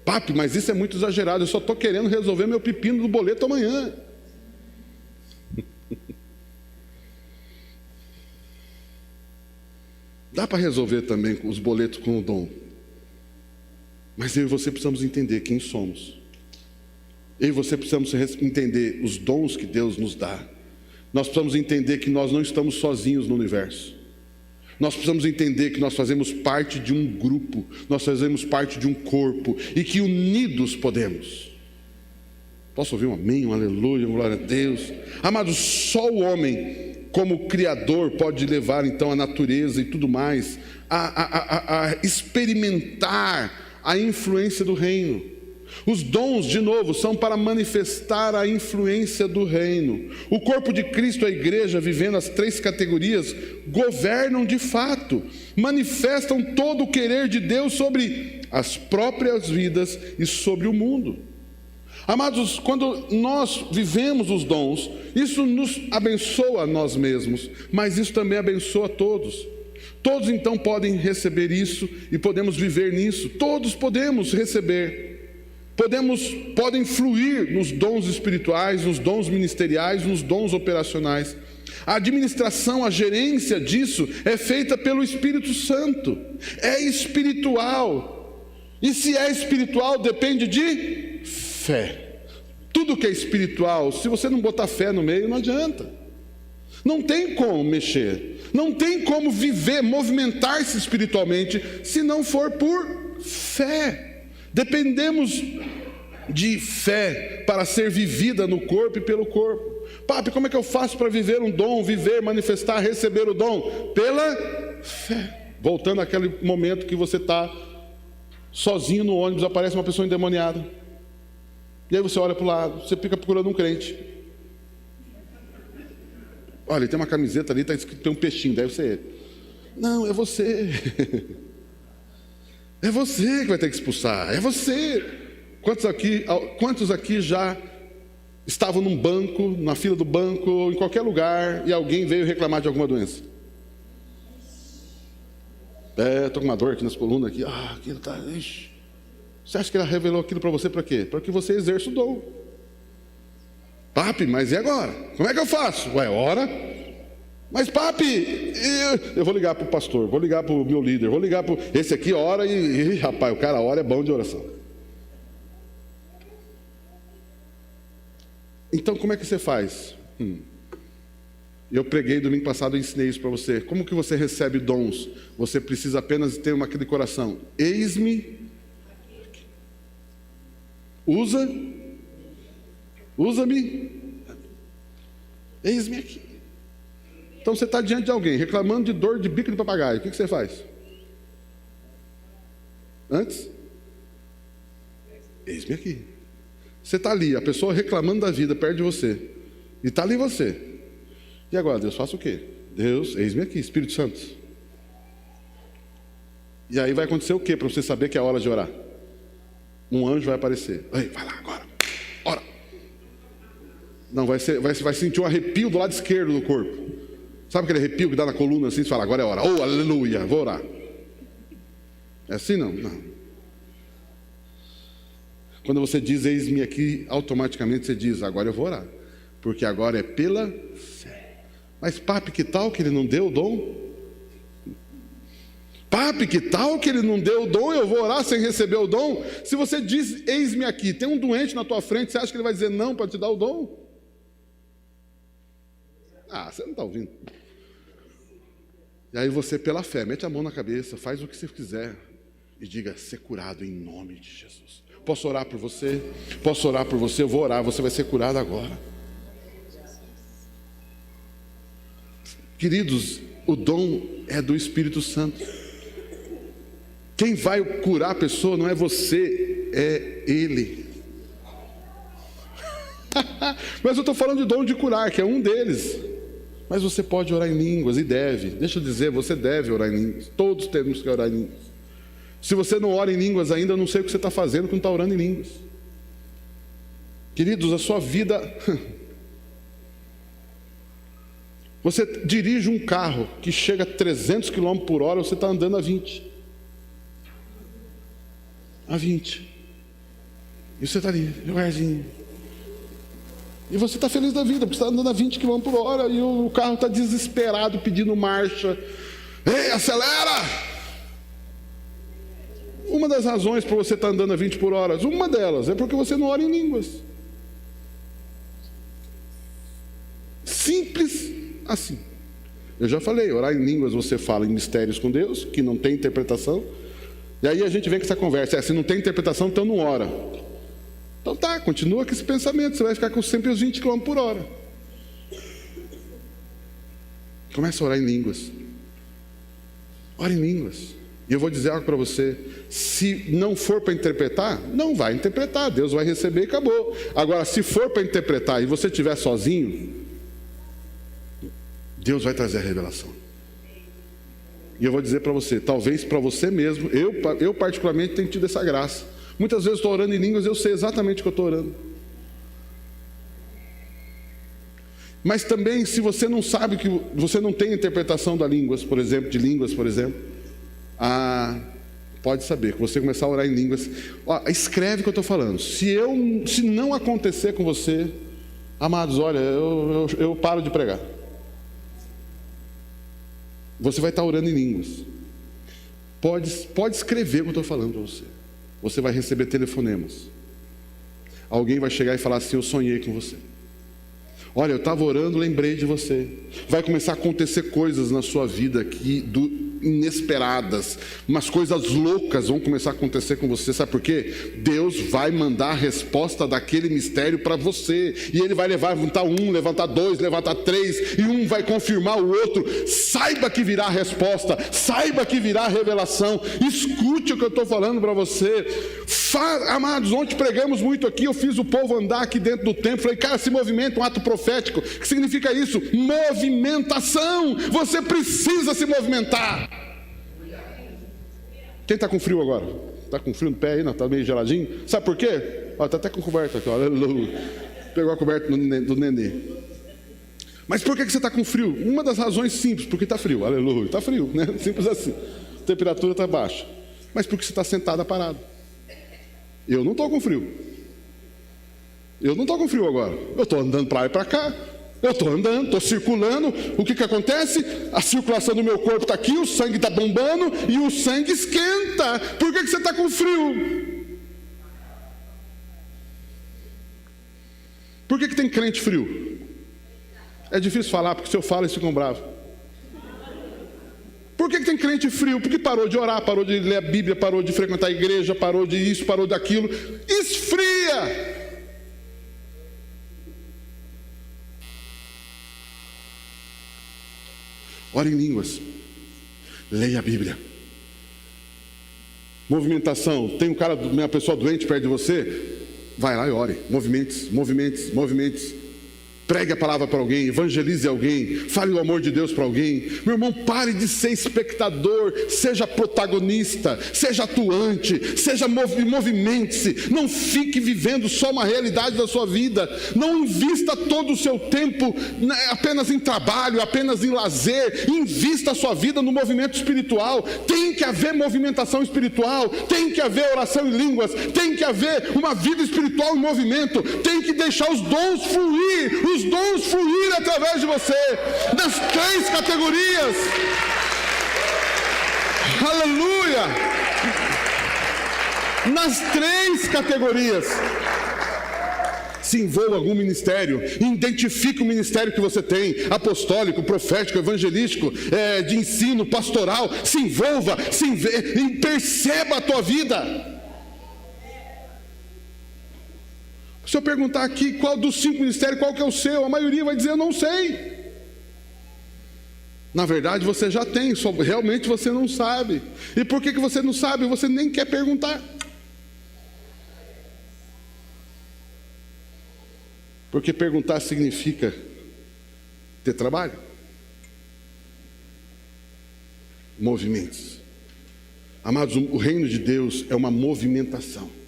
Papi, mas isso é muito exagerado, eu só estou querendo resolver meu pepino do boleto amanhã. Dá para resolver também os boletos com o dom. Mas eu e você precisamos entender quem somos. Eu e você precisamos entender os dons que Deus nos dá. Nós precisamos entender que nós não estamos sozinhos no universo. Nós precisamos entender que nós fazemos parte de um grupo, nós fazemos parte de um corpo, e que unidos podemos. Posso ouvir um amém, um aleluia, um glória a Deus? Amados, só o homem como criador pode levar então a natureza e tudo mais a experimentar a influência do reino. Os dons, de novo, são para manifestar a influência do reino. O corpo de Cristo, a igreja, vivendo as 3 categorias, governam de fato, manifestam todo o querer de Deus sobre as próprias vidas e sobre o mundo. Amados, quando nós vivemos os dons, isso nos abençoa a nós mesmos, mas isso também abençoa todos. Todos então podem receber isso e podemos viver nisso. Todos podemos receber, podem fluir nos dons espirituais, nos dons ministeriais, nos dons operacionais. A administração, a gerência disso é feita pelo Espírito Santo. É espiritual. E se é espiritual, depende de fé. Tudo que é espiritual, se você não botar fé no meio, não adianta. Não tem como mexer, não tem como viver, movimentar-se espiritualmente, se não for por fé. Dependemos de fé para ser vivida no corpo e pelo corpo. Papi, como é que eu faço para viver um dom, viver, manifestar, receber o dom? Pela fé. Voltando àquele momento que você está sozinho no ônibus, aparece uma pessoa endemoniada. E aí você olha para o lado, você fica procurando um crente. Olha, tem uma camiseta ali, está escrito, tem um peixinho, deve ser ele. Não, é você. É você que vai ter que expulsar, é você. Quantos aqui já estavam num banco, na fila do banco, em qualquer lugar, e alguém veio reclamar de alguma doença? Estou com uma dor aqui nas colunas, aqui. Aquilo está... Você acha que ela revelou aquilo para você para quê? Para que você exerça o dom. Papi, mas e agora? Como é que eu faço? Ué, ora. Mas papi, eu vou ligar para o pastor, vou ligar para o meu líder, vou ligar para esse aqui, ora e rapaz, o cara ora é bom de oração. Então como é que você faz? Eu preguei domingo passado e ensinei isso para você. Como que você recebe dons? Você precisa apenas ter aquele coração. Eis-me. Usa-me. Eis-me aqui. Então você está diante de alguém reclamando de dor de bico de papagaio. O que você faz? Antes? Eis-me aqui. Você está ali, a pessoa reclamando da vida perto de você. E está ali você. E agora, Deus, faça o quê? Deus, eis-me aqui, Espírito Santo. E aí vai acontecer o quê para você saber que é hora de orar? Um anjo vai aparecer. Ei, vai lá agora. Ora. Não, vai sentir um arrepio do lado esquerdo do corpo. Sabe aquele arrepio que dá na coluna assim? Você fala, agora é hora. Oh, aleluia, vou orar. É assim não? Não. Quando você diz, eis-me aqui, automaticamente você diz, agora eu vou orar. Porque agora é pela fé. Mas papi, que tal que ele não deu o dom? Papi, que tal que ele não deu o dom? Eu vou orar sem receber o dom? Se você diz, eis-me aqui, tem um doente na tua frente, você acha que ele vai dizer não para te dar o dom? Ah, você não está ouvindo. E aí você, pela fé, mete a mão na cabeça, faz o que você quiser e diga, ser curado em nome de Jesus. Posso orar por você? Posso orar por você? Eu vou orar, você vai ser curado agora. Queridos, o dom é do Espírito Santo. Quem vai curar a pessoa não é você, é Ele. Mas eu estou falando de dom de curar, que é um deles. Mas você pode orar em línguas e deve. Deixa eu dizer, você deve orar em línguas. Todos temos que orar em línguas. Se você não ora em línguas ainda, eu não sei o que você está fazendo que não está orando em línguas. Queridos, a sua vida... Você dirige um carro que chega a 300 km por hora, você está andando a 20. A 20. E você está ali, devagarzinho. E você está feliz da vida, porque você está andando a 20 km por hora e o carro está desesperado, pedindo marcha. Ei, acelera! Uma das razões para você estar andando a 20 por hora, uma delas, é porque você não ora em línguas. Simples assim. Eu já falei, orar em línguas você fala em mistérios com Deus, que não tem interpretação. E aí a gente vem com essa conversa, se não tem interpretação, então não ora. Então tá, continua com esse pensamento, você vai ficar com sempre os 20 km por hora. Começa a orar em línguas. Ora em línguas. E eu vou dizer algo para você, se não for para interpretar, não vai interpretar, Deus vai receber e acabou. Agora, se for para interpretar e você estiver sozinho, Deus vai trazer a revelação. E eu vou dizer para você, talvez para você mesmo, eu particularmente tenho tido essa graça. Muitas vezes estou orando em línguas, eu sei exatamente o que eu estou orando. Mas também, se você não sabe, que você não tem interpretação de línguas, por exemplo, pode saber, que você começar a orar em línguas, escreve o que eu estou falando. Se não acontecer com você, amados, olha, eu paro de pregar. Você vai estar orando em línguas. Pode escrever o que eu estou falando para você. Você vai receber telefonemas. Alguém vai chegar e falar assim, eu sonhei com você. Olha, eu estava orando, lembrei de você. Vai começar a acontecer coisas na sua vida aqui, inesperadas. Umas coisas loucas vão começar a acontecer com você. Sabe por quê? Deus vai mandar a resposta daquele mistério para você. E Ele vai levantar um, levantar dois, levantar três. E um vai confirmar o outro. Saiba que virá a resposta. Saiba que virá a revelação. Escute o que eu estou falando para você. Amados, ontem pregamos muito aqui. Eu fiz o povo andar aqui dentro do templo. Falei, cara, se movimenta, um ato profético. O que significa isso? Movimentação. Você precisa se movimentar. Quem está com frio agora? Está com frio no pé aí? Não? Está meio geladinho? Sabe por quê? Está até com coberta aqui. Aleluia. Pegou a coberta do nenê. Mas por que você está com frio? Uma das razões simples, porque está frio. Aleluia. Está frio, né? Simples assim. A temperatura está baixa. Mas porque você está sentado parado. Eu não estou com frio. Eu não estou com frio agora. Eu estou andando para lá e para cá. Eu estou andando, estou circulando. O que acontece? A circulação do meu corpo está aqui, o sangue está bombando e o sangue esquenta. Por que você está com frio? Por que tem crente frio? É difícil falar, porque se eu falo eles ficam bravos. Por que tem crente frio? Porque parou de orar, parou de ler a Bíblia, parou de frequentar a igreja, parou de isso, parou daquilo. Esfria! Ore em línguas. Leia a Bíblia. Movimentação. Tem uma pessoa doente perto de você? Vai lá e ore. Movimentos. Pregue a palavra para alguém, evangelize alguém, fale o amor de Deus para alguém. Meu irmão, pare de ser espectador, seja protagonista, seja atuante, movimente-se. Não fique vivendo só uma realidade da sua vida. Não invista todo o seu tempo apenas em trabalho, apenas em lazer. Invista a sua vida no movimento espiritual. Tem que haver movimentação espiritual, tem que haver oração em línguas, tem que haver uma vida espiritual em movimento. Tem que deixar os dons fluir através de você, nas 3 categorias. Aleluia! Nas 3 categorias. Se envolva em algum ministério, identifique o ministério que você tem, apostólico, profético, evangelístico, de ensino, pastoral. Se envolva, e perceba a tua vida. Se eu perguntar aqui qual dos 5 ministérios, qual que é o seu, a maioria vai dizer: eu não sei. Na verdade você já tem, só realmente você não sabe. E por que você não sabe? Você nem quer perguntar. Porque perguntar significa ter trabalho. Movimentos. Amados, o reino de Deus é uma movimentação.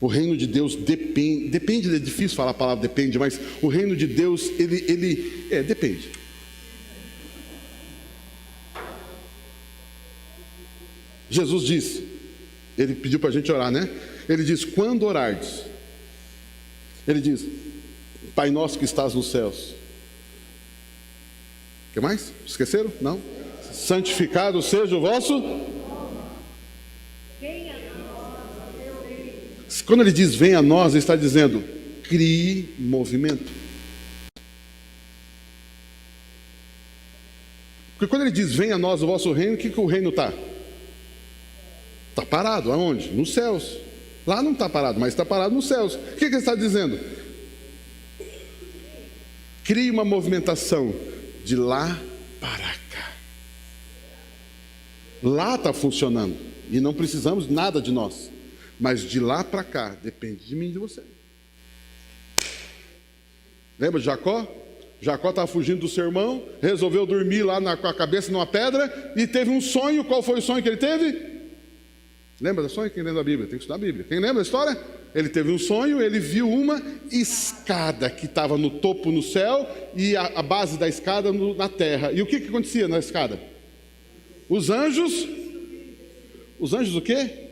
O reino de Deus depende, é difícil falar a palavra depende, mas o reino de Deus, ele depende. Jesus disse, ele pediu para a gente orar, né? Ele diz: quando orardes, ele diz: Pai nosso que estás nos céus. O que mais? Esqueceram? Não? Santificado seja o vosso. Quando ele diz venha a nós, ele está dizendo: crie movimento. Porque quando ele diz venha a nós o vosso reino, o que o reino está? Está parado, aonde? Nos céus. Lá não está parado, mas está parado nos céus. O que ele está dizendo? Crie uma movimentação de lá para cá. Lá está funcionando e não precisamos nada de nós. Mas de lá para cá, depende de mim e de você. Lembra de Jacó? Jacó estava fugindo do seu irmão, resolveu dormir lá com a cabeça numa pedra e teve um sonho. Qual foi o sonho que ele teve? Lembra do sonho? Quem lembra da Bíblia? Tem que estudar a Bíblia. Quem lembra da história? Ele teve um sonho, ele viu uma escada que estava no topo no céu e a base da escada na terra. E o que acontecia na escada? Os anjos o quê?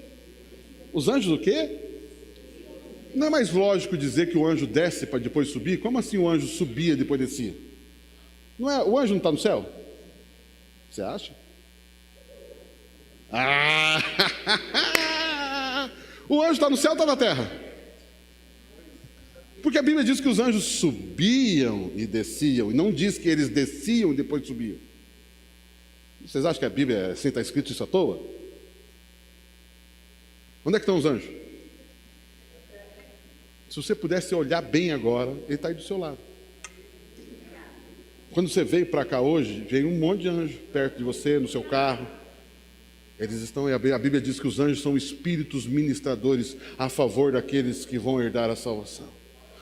Os anjos o quê? Não é mais lógico dizer que o anjo desce para depois subir? Como assim o anjo subia e depois descia? Não é, o anjo não está no céu? Você acha? O anjo está no céu ou está na terra? Porque a Bíblia diz que os anjos subiam e desciam, e não diz que eles desciam e depois subiam. Vocês acham que a Bíblia assim está escrito isso à toa? Onde é que estão os anjos? Se você pudesse olhar bem agora, ele está aí do seu lado. Quando você veio para cá hoje, veio um monte de anjo perto de você, no seu carro. Eles estão, a Bíblia diz que os anjos são espíritos ministradores a favor daqueles que vão herdar a salvação.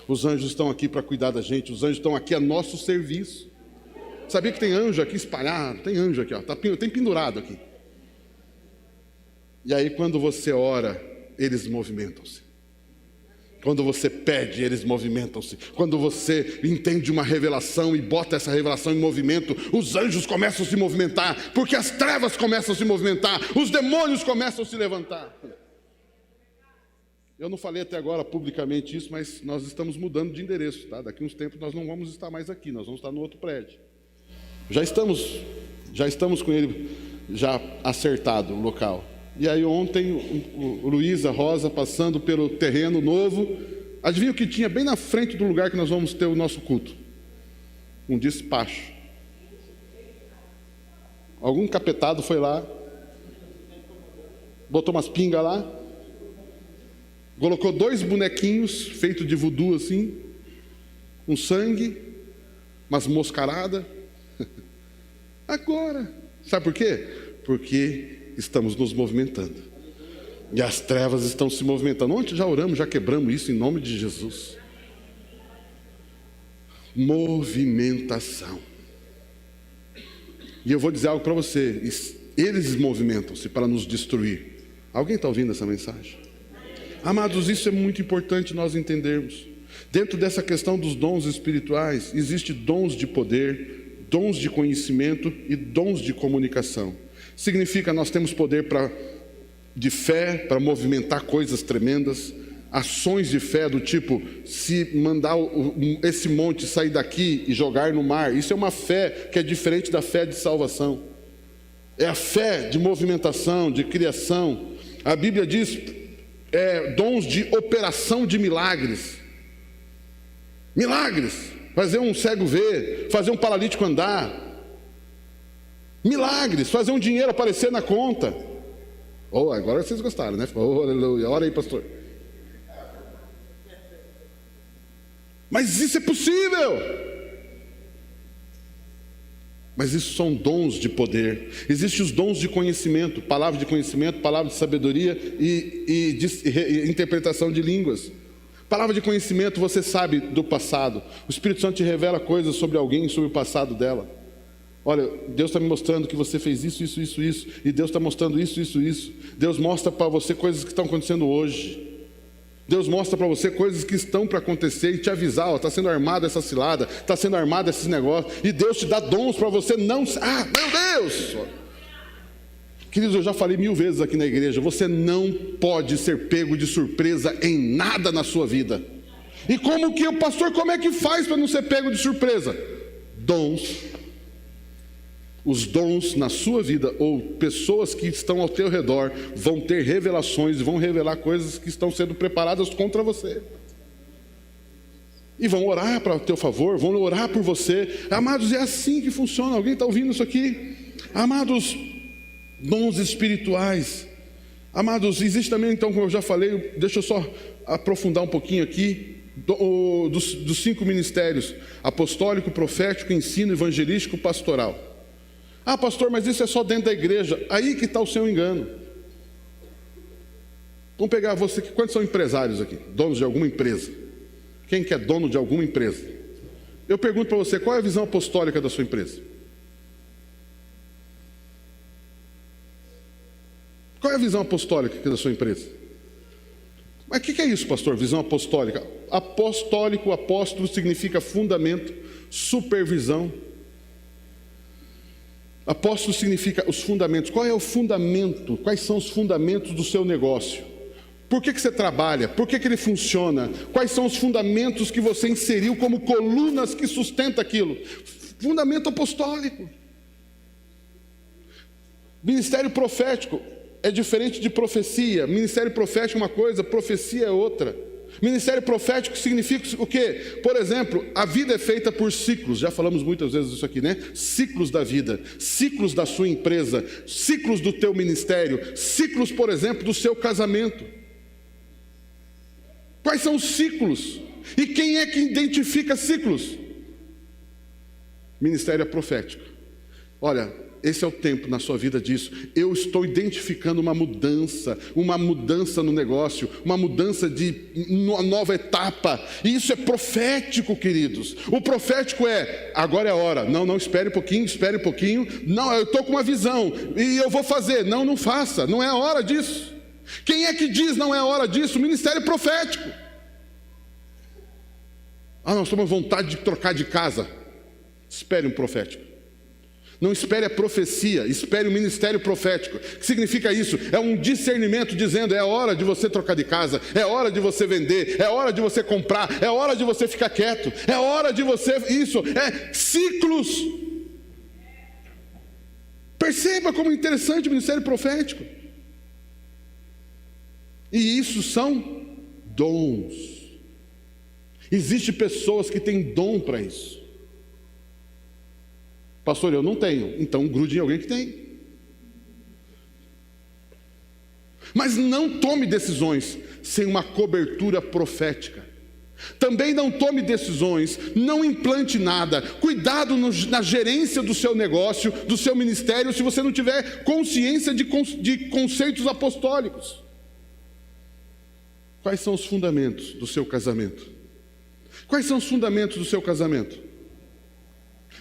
Os anjos estão aqui para cuidar da gente, os anjos estão aqui a nosso serviço. Sabia que tem anjo aqui espalhado? Tem anjo aqui, ó, tem pendurado aqui. E aí quando você ora, eles movimentam-se. Quando você pede, eles movimentam-se. Quando você entende uma revelação e bota essa revelação em movimento, os anjos começam a se movimentar, porque as trevas começam a se movimentar, os demônios começam a se levantar. Eu não falei até agora publicamente isso, mas nós estamos mudando de endereço, tá? Daqui uns tempos nós não vamos estar mais aqui, nós vamos estar no outro prédio. Já estamos com ele já acertado o local. E aí ontem o Luiz, a Rosa, passando pelo terreno novo, adivinha o que tinha bem na frente do lugar que nós vamos ter o nosso culto? Um despacho. Algum capetado foi lá, botou umas pingas lá, colocou 2 bonequinhos feitos de voodoo assim, um sangue, umas moscaradas, Agora. Sabe por quê? Porque estamos nos movimentando. E as trevas estão se movimentando. Ontem já oramos, já quebramos isso em nome de Jesus. Movimentação. E eu vou dizer algo para você. Eles movimentam-se para nos destruir. Alguém está ouvindo essa mensagem? Amados, isso é muito importante nós entendermos. Dentro dessa questão dos dons espirituais, existem dons de poder, dons de conhecimento e dons de comunicação. Significa nós temos poder de fé para movimentar coisas tremendas, ações de fé do tipo, se mandar esse monte sair daqui e jogar no mar, isso é uma fé que é diferente da fé de salvação. É a fé de movimentação, de criação. A Bíblia diz, dons de operação de milagres. Milagres, fazer um cego ver, fazer um paralítico andar. Milagres, fazer um dinheiro aparecer na conta. Oh, agora vocês gostaram, né? Oh, aleluia, ora aí, pastor. Mas isso é possível. Mas isso são dons de poder. Existem os dons de conhecimento, palavra de sabedoria e de interpretação de línguas. Palavra de conhecimento, você sabe do passado. O Espírito Santo te revela coisas sobre alguém, sobre o passado dela. Olha, Deus está me mostrando que você fez isso. E Deus está mostrando isso. Deus mostra para você coisas que estão acontecendo hoje. Deus mostra para você coisas que estão para acontecer e te avisar, está sendo armada essa cilada, está sendo armado esses negócios. E Deus te dá dons para você não... Ah, meu Deus! Queridos, eu já falei 1000 vezes aqui na igreja, você não pode ser pego de surpresa em nada na sua vida. E como que o pastor, como é que faz para não ser pego de surpresa? Dons. Os dons na sua vida, ou pessoas que estão ao teu redor, vão ter revelações, vão revelar coisas que estão sendo preparadas contra você. E vão orar para o teu favor, vão orar por você. Amados, é assim que funciona. Alguém está ouvindo isso aqui? Amados, dons espirituais. Amados, existe também, então, como eu já falei, deixa eu só aprofundar um pouquinho aqui, dos 5 ministérios: apostólico, profético, ensino, evangelístico, pastoral. Ah, pastor, mas isso é só dentro da igreja. Aí que está o seu engano. Vamos pegar você, quantos são empresários aqui? Donos de alguma empresa? Quem que é dono de alguma empresa? Eu pergunto para você, qual é a visão apostólica da sua empresa? Qual é a visão apostólica da sua empresa? Mas o que é isso, pastor? Visão apostólica. Apostólico, apóstolo significa fundamento, supervisão. Apóstolo significa os fundamentos. Qual é o fundamento? Quais são os fundamentos do seu negócio? Por que você trabalha? Por que ele funciona? Quais são os fundamentos que você inseriu como colunas que sustentam aquilo? Fundamento apostólico. Ministério profético é diferente de profecia. Ministério profético é uma coisa, profecia é outra. Ministério profético significa o quê? Por exemplo, a vida é feita por ciclos. Já falamos muitas vezes isso aqui, né? Ciclos da vida, ciclos da sua empresa, ciclos do teu ministério, ciclos, por exemplo, do seu casamento. Quais são os ciclos? E quem é que identifica ciclos? Ministério profético. Olha, esse é o tempo na sua vida disso. Eu estou identificando uma mudança no negócio, uma mudança de uma nova etapa. E isso é profético, queridos. O profético é, agora é a hora. Não, espere um pouquinho. Não, eu estou com uma visão e eu vou fazer. Não faça, não é a hora disso. Quem é que diz não é a hora disso? O ministério profético. Nós estamos com vontade de trocar de casa. Espere um profético. Não espere a profecia, espere o ministério profético. O que significa isso? É um discernimento dizendo, é hora de você trocar de casa, é hora de você vender, é hora de você comprar, é hora de você ficar quieto, é hora de você... Isso, é ciclos. Perceba como é interessante o ministério profético. E isso são dons. Existem pessoas que têm dom para isso. Pastor, eu não tenho. Então grude em alguém que tem. Mas não tome decisões sem uma cobertura profética. Também não tome decisões, não implante nada. Cuidado na gerência do seu negócio, do seu ministério, se você não tiver consciência de conceitos apostólicos. Quais são os fundamentos do seu casamento? Quais são os fundamentos do seu casamento?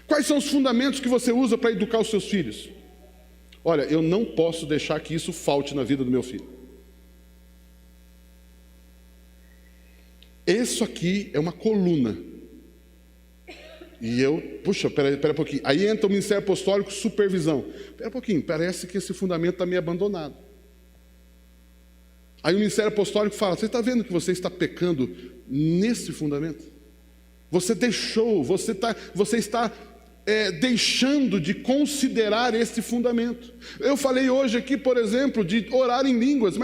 Quais são os fundamentos que você usa para educar os seus filhos? Olha, eu não posso deixar que isso falte na vida do meu filho. Isso aqui é uma coluna. E pera um pouquinho. Aí entra o Ministério Apostólico, supervisão. Pera um pouquinho, parece que esse fundamento está meio abandonado. Aí o Ministério Apostólico fala, você está vendo que você está pecando nesse fundamento? Você está deixando de considerar esse fundamento. Eu falei hoje aqui, por exemplo, de orar em línguas,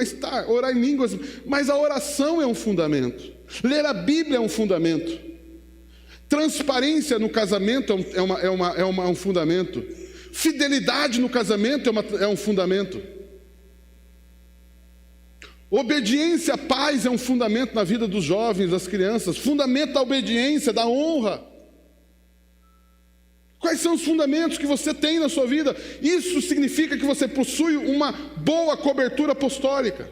orar em línguas, mas a oração é um fundamento. Ler a Bíblia é um fundamento. Transparência no casamento é um fundamento. Fidelidade no casamento é um fundamento. Obediência à paz é um fundamento na vida dos jovens, das crianças. Fundamento da obediência, da honra. Quais são os fundamentos que você tem na sua vida? Isso significa que você possui uma boa cobertura apostólica.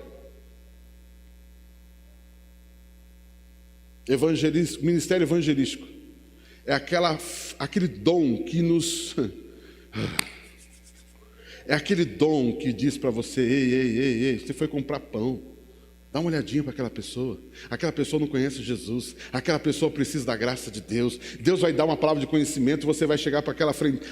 Ministério evangelístico é aquele dom que nos... É aquele dom que diz para você, ei, você foi comprar pão. Dá uma olhadinha para aquela pessoa. Aquela pessoa não conhece Jesus. Aquela pessoa precisa da graça de Deus. Deus vai dar uma palavra de conhecimento. Você vai chegar para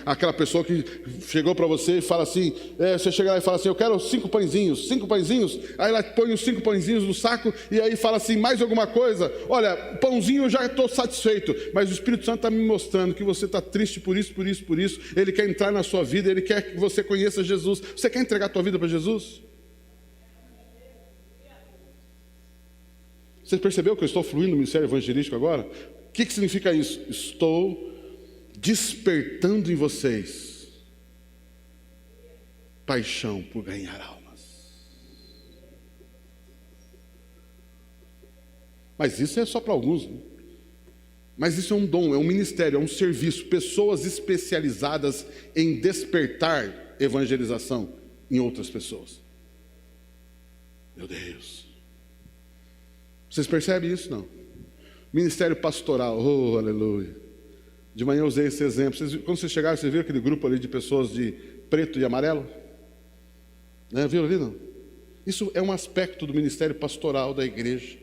aquela pessoa que chegou para você e fala assim, você chega lá e fala assim, eu quero 5 pãezinhos. 5 pãezinhos. Aí ela põe os 5 pãezinhos no saco e aí fala assim, mais alguma coisa? Olha, pãozinho eu já estou satisfeito. Mas o Espírito Santo está me mostrando que você está triste por isso. Ele quer entrar na sua vida. Ele quer que você conheça Jesus. Você quer entregar a tua vida para Jesus? Você percebeu que eu estou fluindo no ministério evangelístico agora? O que significa isso? Estou despertando em vocês paixão por ganhar almas. Mas isso é só para alguns, né? Mas isso é um dom, é um ministério, é um serviço. Pessoas especializadas em despertar evangelização em outras pessoas. Meu Deus. Vocês percebem isso? Não. Ministério pastoral, oh, aleluia. De manhã eu usei esse exemplo. Quando vocês chegaram, vocês viram aquele grupo ali de pessoas de preto e amarelo? Viram ali, não? Isso é um aspecto do ministério pastoral da igreja,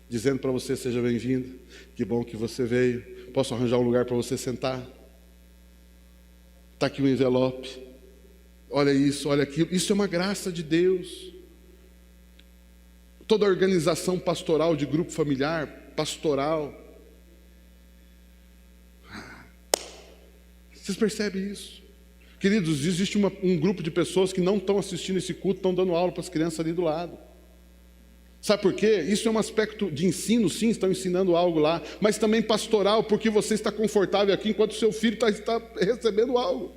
dizendo para você, seja bem-vindo, que bom que você veio, posso arranjar um lugar para você sentar? Está aqui um envelope, olha isso, olha aquilo. Isso é uma graça de Deus. Toda a organização pastoral de grupo familiar, pastoral. Vocês percebem isso? Queridos, existe um grupo de pessoas que não estão assistindo esse culto, estão dando aula para as crianças ali do lado. Sabe por quê? Isso é um aspecto de ensino, sim, estão ensinando algo lá, mas também pastoral, porque você está confortável aqui enquanto o seu filho está recebendo algo.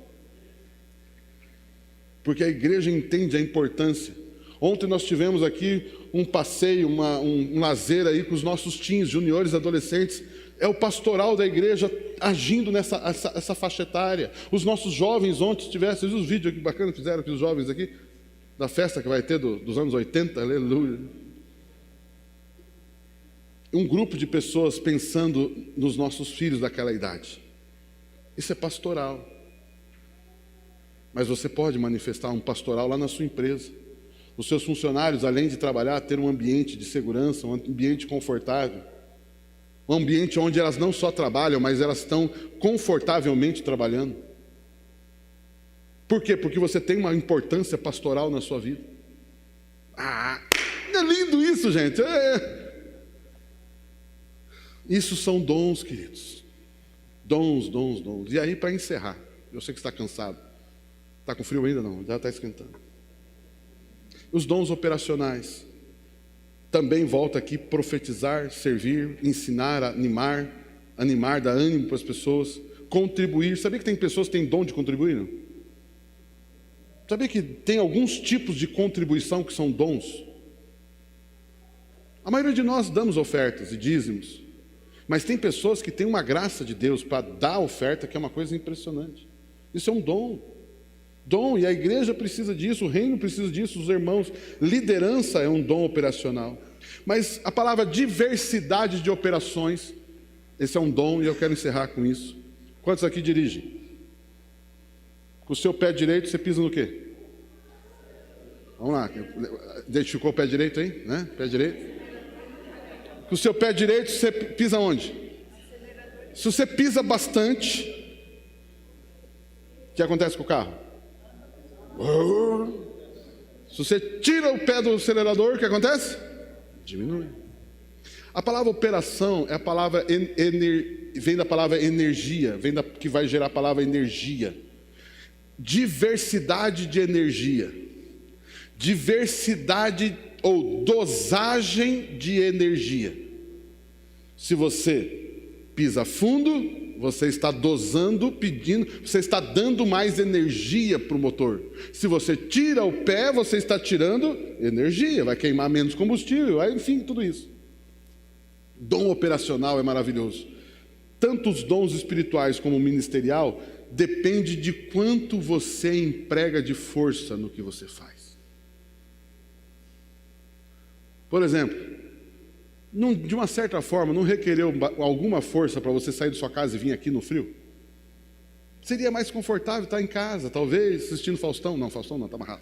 Porque a igreja entende a importância. Ontem nós tivemos aqui um passeio, um lazer aí com os nossos teens, juniores, adolescentes. É o pastoral da igreja agindo essa faixa etária. Os nossos jovens ontem tiveram, vocês viram os vídeos que bacana que fizeram aqui os jovens aqui, da festa que vai ter dos anos 80, aleluia. Um grupo de pessoas pensando nos nossos filhos daquela idade. Isso é pastoral. Mas você pode manifestar um pastoral lá na sua empresa. Os seus funcionários, além de trabalhar, ter um ambiente de segurança, um ambiente confortável. Um ambiente onde elas não só trabalham, mas elas estão confortavelmente trabalhando. Por quê? Porque você tem uma importância pastoral na sua vida. É lindo isso, gente. Isso são dons, queridos. Dons. E aí, para encerrar, eu sei que está cansado. Está com frio ainda? Não, já está esquentando. Os dons operacionais. Também volta aqui profetizar, servir, ensinar, animar, dar ânimo para as pessoas, contribuir. Sabia que tem pessoas que têm dom de contribuir? Não? Sabia que tem alguns tipos de contribuição que são dons? A maioria de nós damos ofertas e dízimos. Mas tem pessoas que têm uma graça de Deus para dar a oferta, que é uma coisa impressionante. Isso é um dom. Dom, e a igreja precisa disso, o reino precisa disso, os irmãos. Liderança é um dom operacional. Mas a palavra diversidade de operações, esse é um dom, e eu quero encerrar com isso. Quantos aqui dirigem? Com o seu pé direito, você pisa no quê? Vamos lá, identificou o pé direito aí? Né? Pé direito. Com o seu pé direito, você pisa onde? Se você pisa bastante, o que acontece com o carro? Se você tira o pé do acelerador, o que acontece? Diminui. A palavra operação é a palavra vem da palavra energia, que vai gerar a palavra energia. Diversidade de energia. Diversidade ou dosagem de energia. Se você pisa fundo, você está dosando, pedindo, você está dando mais energia para o motor. Se você tira o pé, você está tirando energia, vai queimar menos combustível, enfim, tudo isso. Dom operacional é maravilhoso. Tanto os dons espirituais como o ministerial depende de quanto você emprega de força no que você faz. Por exemplo, de uma certa forma, não requereu alguma força para você sair de sua casa e vir aqui no frio? Seria mais confortável estar em casa, talvez, assistindo Faustão. Não, Faustão não, está amarrado.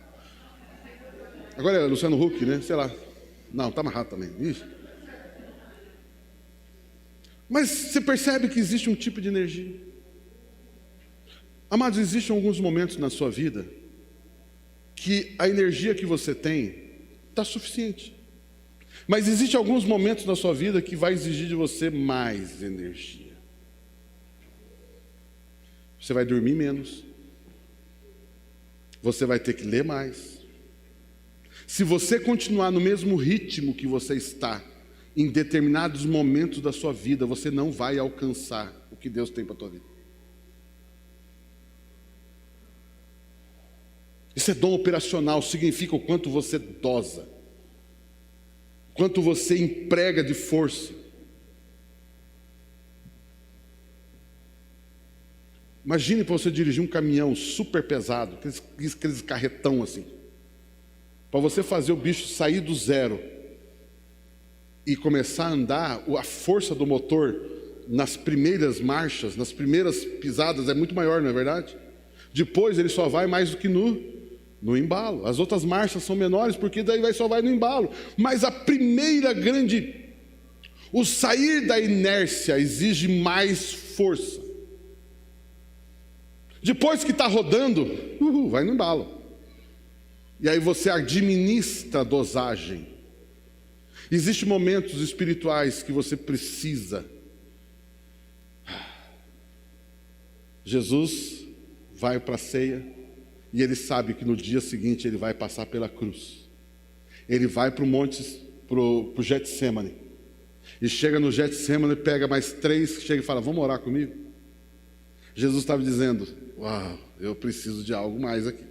Agora é Luciano Huck, né? Sei lá. Não, está amarrado também. Ixi. Mas você percebe que existe um tipo de energia. Amados, existem alguns momentos na sua vida que a energia que você tem está suficiente. Mas existem alguns momentos na sua vida que vai exigir de você mais energia. Você vai dormir menos. Você vai ter que ler mais. Se você continuar no mesmo ritmo que você está, em determinados momentos da sua vida, você não vai alcançar o que Deus tem para a tua vida. Isso é dom operacional, significa o quanto você dosa. Quanto você emprega de força. Imagine para você dirigir um caminhão super pesado, aqueles carretão assim. Para você fazer o bicho sair do zero e começar a andar, a força do motor nas primeiras marchas, nas primeiras pisadas é muito maior, não é verdade? Depois ele só vai mais do que no embalo. As outras marchas são menores, porque daí só vai no embalo. Mas a primeira o sair da inércia exige mais força. Depois que está rodando, vai no embalo. E aí você administra a dosagem. Existem momentos espirituais que você precisa. Jesus vai para a ceia. E ele sabe que no dia seguinte ele vai passar pela cruz. Ele vai para o monte, para o Getsemane. E chega no Getsemane, pega mais 3, chega e fala, vamos orar comigo? Jesus estava dizendo, uau, eu preciso de algo mais aqui.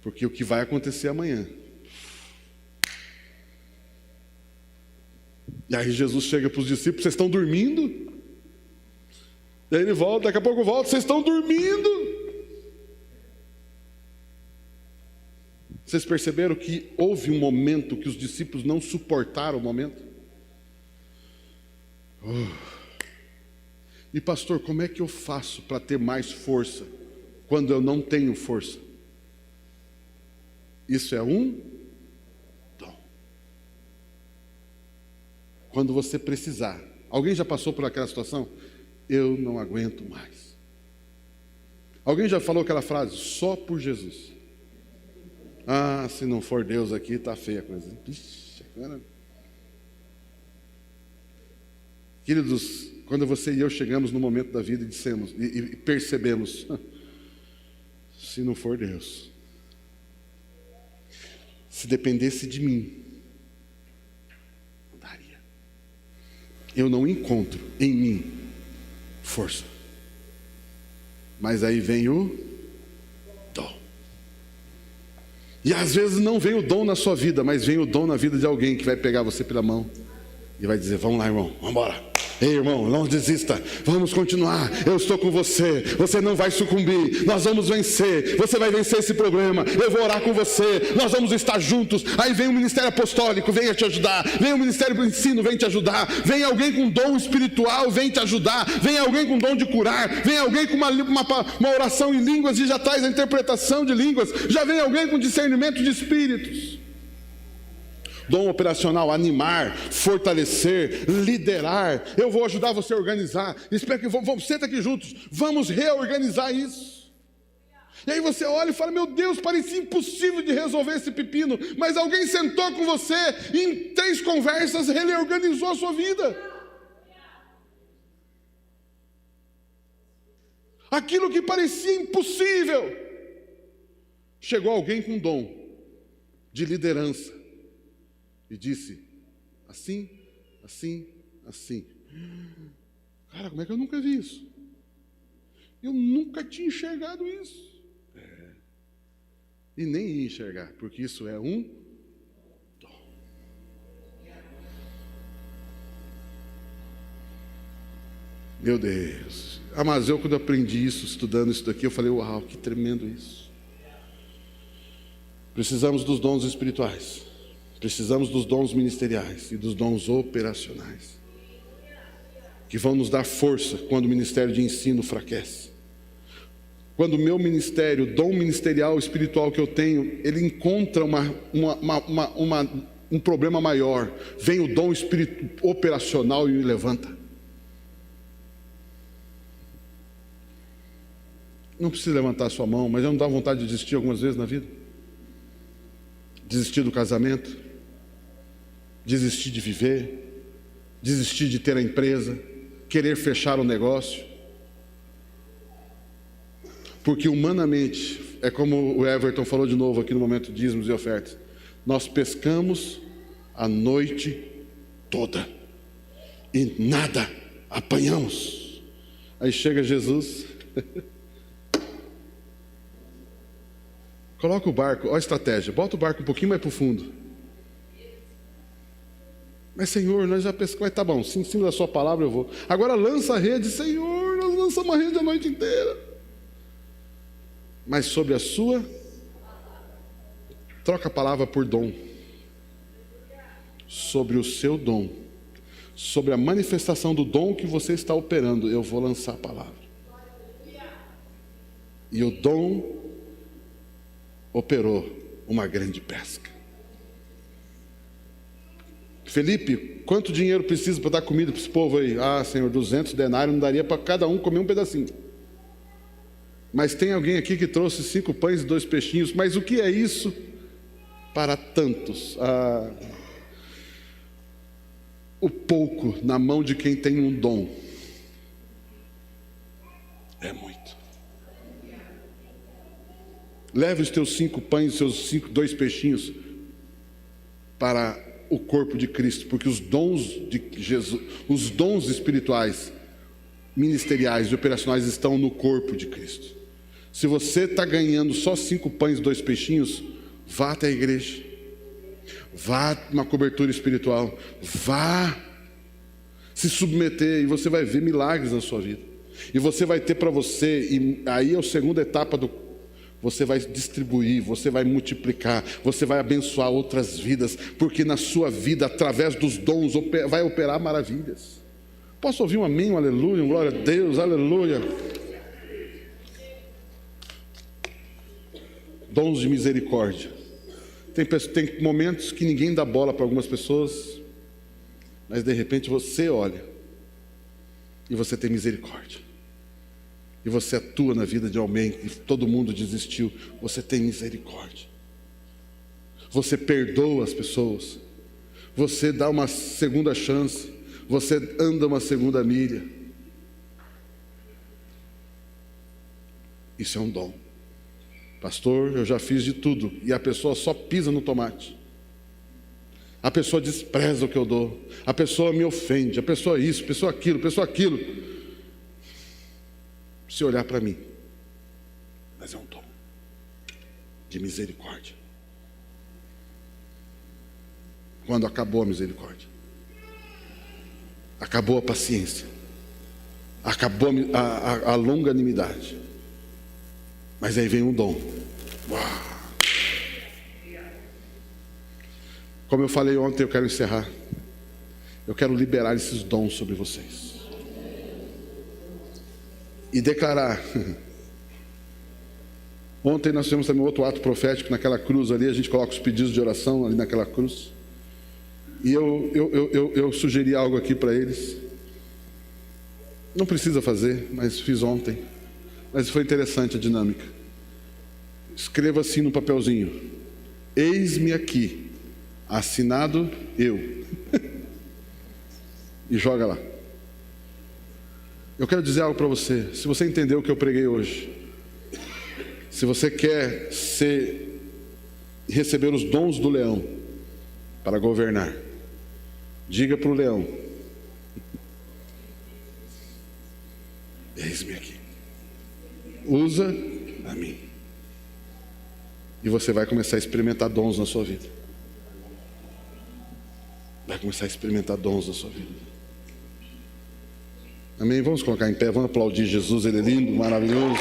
Porque o que vai acontecer amanhã. E aí Jesus chega para os discípulos, vocês estão dormindo? E aí ele volta, daqui a pouco volta, vocês estão dormindo? Vocês perceberam que houve um momento que os discípulos não suportaram o momento? E pastor, como é que eu faço para ter mais força quando eu não tenho força? Isso é um dom. Quando você precisar. Alguém já passou por aquela situação? Eu não aguento mais. Alguém já falou aquela frase? Só por Jesus. Ah, se não for Deus aqui, está feia a coisa. Ixi, cara. Queridos, quando você e eu chegamos no momento da vida e dissemos, e percebemos, se não for Deus, se dependesse de mim, não daria. Eu não encontro em mim força. Mas aí vem o dom. E às vezes não vem o dom na sua vida, mas vem o dom na vida de alguém que vai pegar você pela mão e vai dizer, vamos lá, irmão, vamos embora. Ei, irmão, não desista, vamos continuar, eu estou com você, você não vai sucumbir, nós vamos vencer, você vai vencer esse problema, eu vou orar com você, nós vamos estar juntos. Aí vem o ministério apostólico, venha te ajudar, vem o ministério do ensino, vem te ajudar, vem alguém com dom espiritual, vem te ajudar, vem alguém com dom de curar, vem alguém com uma oração em línguas e já traz a interpretação de línguas, já vem alguém com discernimento de espíritos. Dom operacional, animar, fortalecer, liderar. Eu vou ajudar você a organizar. Espero que vamos, senta aqui juntos. Vamos reorganizar isso. E aí você olha e fala: meu Deus, parecia impossível de resolver esse pepino. Mas alguém sentou com você e em 3 conversas ele reorganizou a sua vida. Aquilo que parecia impossível, chegou alguém com dom de liderança. E disse, assim, assim, assim. Cara, como é que eu nunca vi isso? Eu nunca tinha enxergado isso. E nem ia enxergar, porque isso é um dom. Meu Deus. Mas eu, quando aprendi isso, estudando isso daqui, eu falei: uau, que tremendo isso. Precisamos dos dons espirituais. Precisamos dos dons ministeriais e dos dons operacionais, que vão nos dar força quando o ministério de ensino fraquece. Quando o meu ministério, o dom ministerial espiritual que eu tenho, ele encontra um problema maior, vem o dom operacional e me levanta. Não precisa levantar a sua mão, mas já não dá vontade de desistir algumas vezes na vida? Desistir do casamento, desistir de viver, desistir de ter a empresa, querer fechar o negócio. Porque humanamente, é como o Everton falou de novo aqui no momento de dízimos e ofertas, nós pescamos a noite toda e nada apanhamos. Aí chega Jesus, coloca o barco, olha a estratégia, bota o barco um pouquinho mais para o fundo. Mas Senhor, nós já pescamos, mas tá bom, em cima da sua palavra eu vou. Agora lança a rede, Senhor, nós lançamos a rede a noite inteira. Mas sobre a sua, troca a palavra por dom. Sobre o seu dom, sobre a manifestação do dom que você está operando, eu vou lançar a palavra. E o dom operou uma grande pesca. Felipe, quanto dinheiro precisa para dar comida para esse povo aí? Ah, Senhor, 200 denários não daria para cada um comer um pedacinho. Mas tem alguém aqui que trouxe 5 pães e 2 peixinhos. Mas o que é isso para tantos? O pouco na mão de quem tem um dom é muito. Leve os teus 5 pães e os seus 2 peixinhos para o corpo de Cristo, porque os dons de Jesus, os dons espirituais, ministeriais e operacionais estão no corpo de Cristo. Se você está ganhando só 5 pães e 2 peixinhos, vá até a igreja, vá uma cobertura espiritual, vá se submeter e você vai ver milagres na sua vida. E você vai ter para você, e aí é a segunda etapa você vai distribuir, você vai multiplicar, você vai abençoar outras vidas, porque na sua vida, através dos dons, vai operar maravilhas. Posso ouvir um amém, um aleluia, um glória a Deus, aleluia. Dons de misericórdia. Tem momentos que ninguém dá bola para algumas pessoas, mas de repente você olha e você tem misericórdia. E você atua na vida de alguém que todo mundo desistiu, você tem misericórdia. Você perdoa as pessoas, você dá uma segunda chance, você anda uma segunda milha. Isso é um dom. Pastor, eu já fiz de tudo, e a pessoa só pisa no tomate. A pessoa despreza o que eu dou, a pessoa me ofende, a pessoa isso, a pessoa aquilo. Se olhar para mim, mas é um dom de misericórdia. Quando acabou a misericórdia, acabou a paciência, acabou a longanimidade. Mas aí vem um dom. Uau. Como eu falei ontem, eu quero encerrar. Eu quero liberar esses dons sobre vocês. E declarar. Ontem nós tivemos também outro ato profético naquela cruz ali. A gente coloca os pedidos de oração ali naquela cruz. E eu sugeri algo aqui para eles. Não precisa fazer, mas fiz ontem. Mas foi interessante a dinâmica. Escreva assim no papelzinho: eis-me aqui, assinado eu. E joga lá. Eu quero dizer algo para você. Se você entendeu o que eu preguei hoje, se você quer receber os dons do leão para governar, diga para o leão: eis-me aqui, usa a mim. E você vai começar a experimentar dons na sua vida. Vai começar a experimentar dons na sua vida. Amém? Vamos colocar em pé, vamos aplaudir Jesus, Ele é lindo, maravilhoso.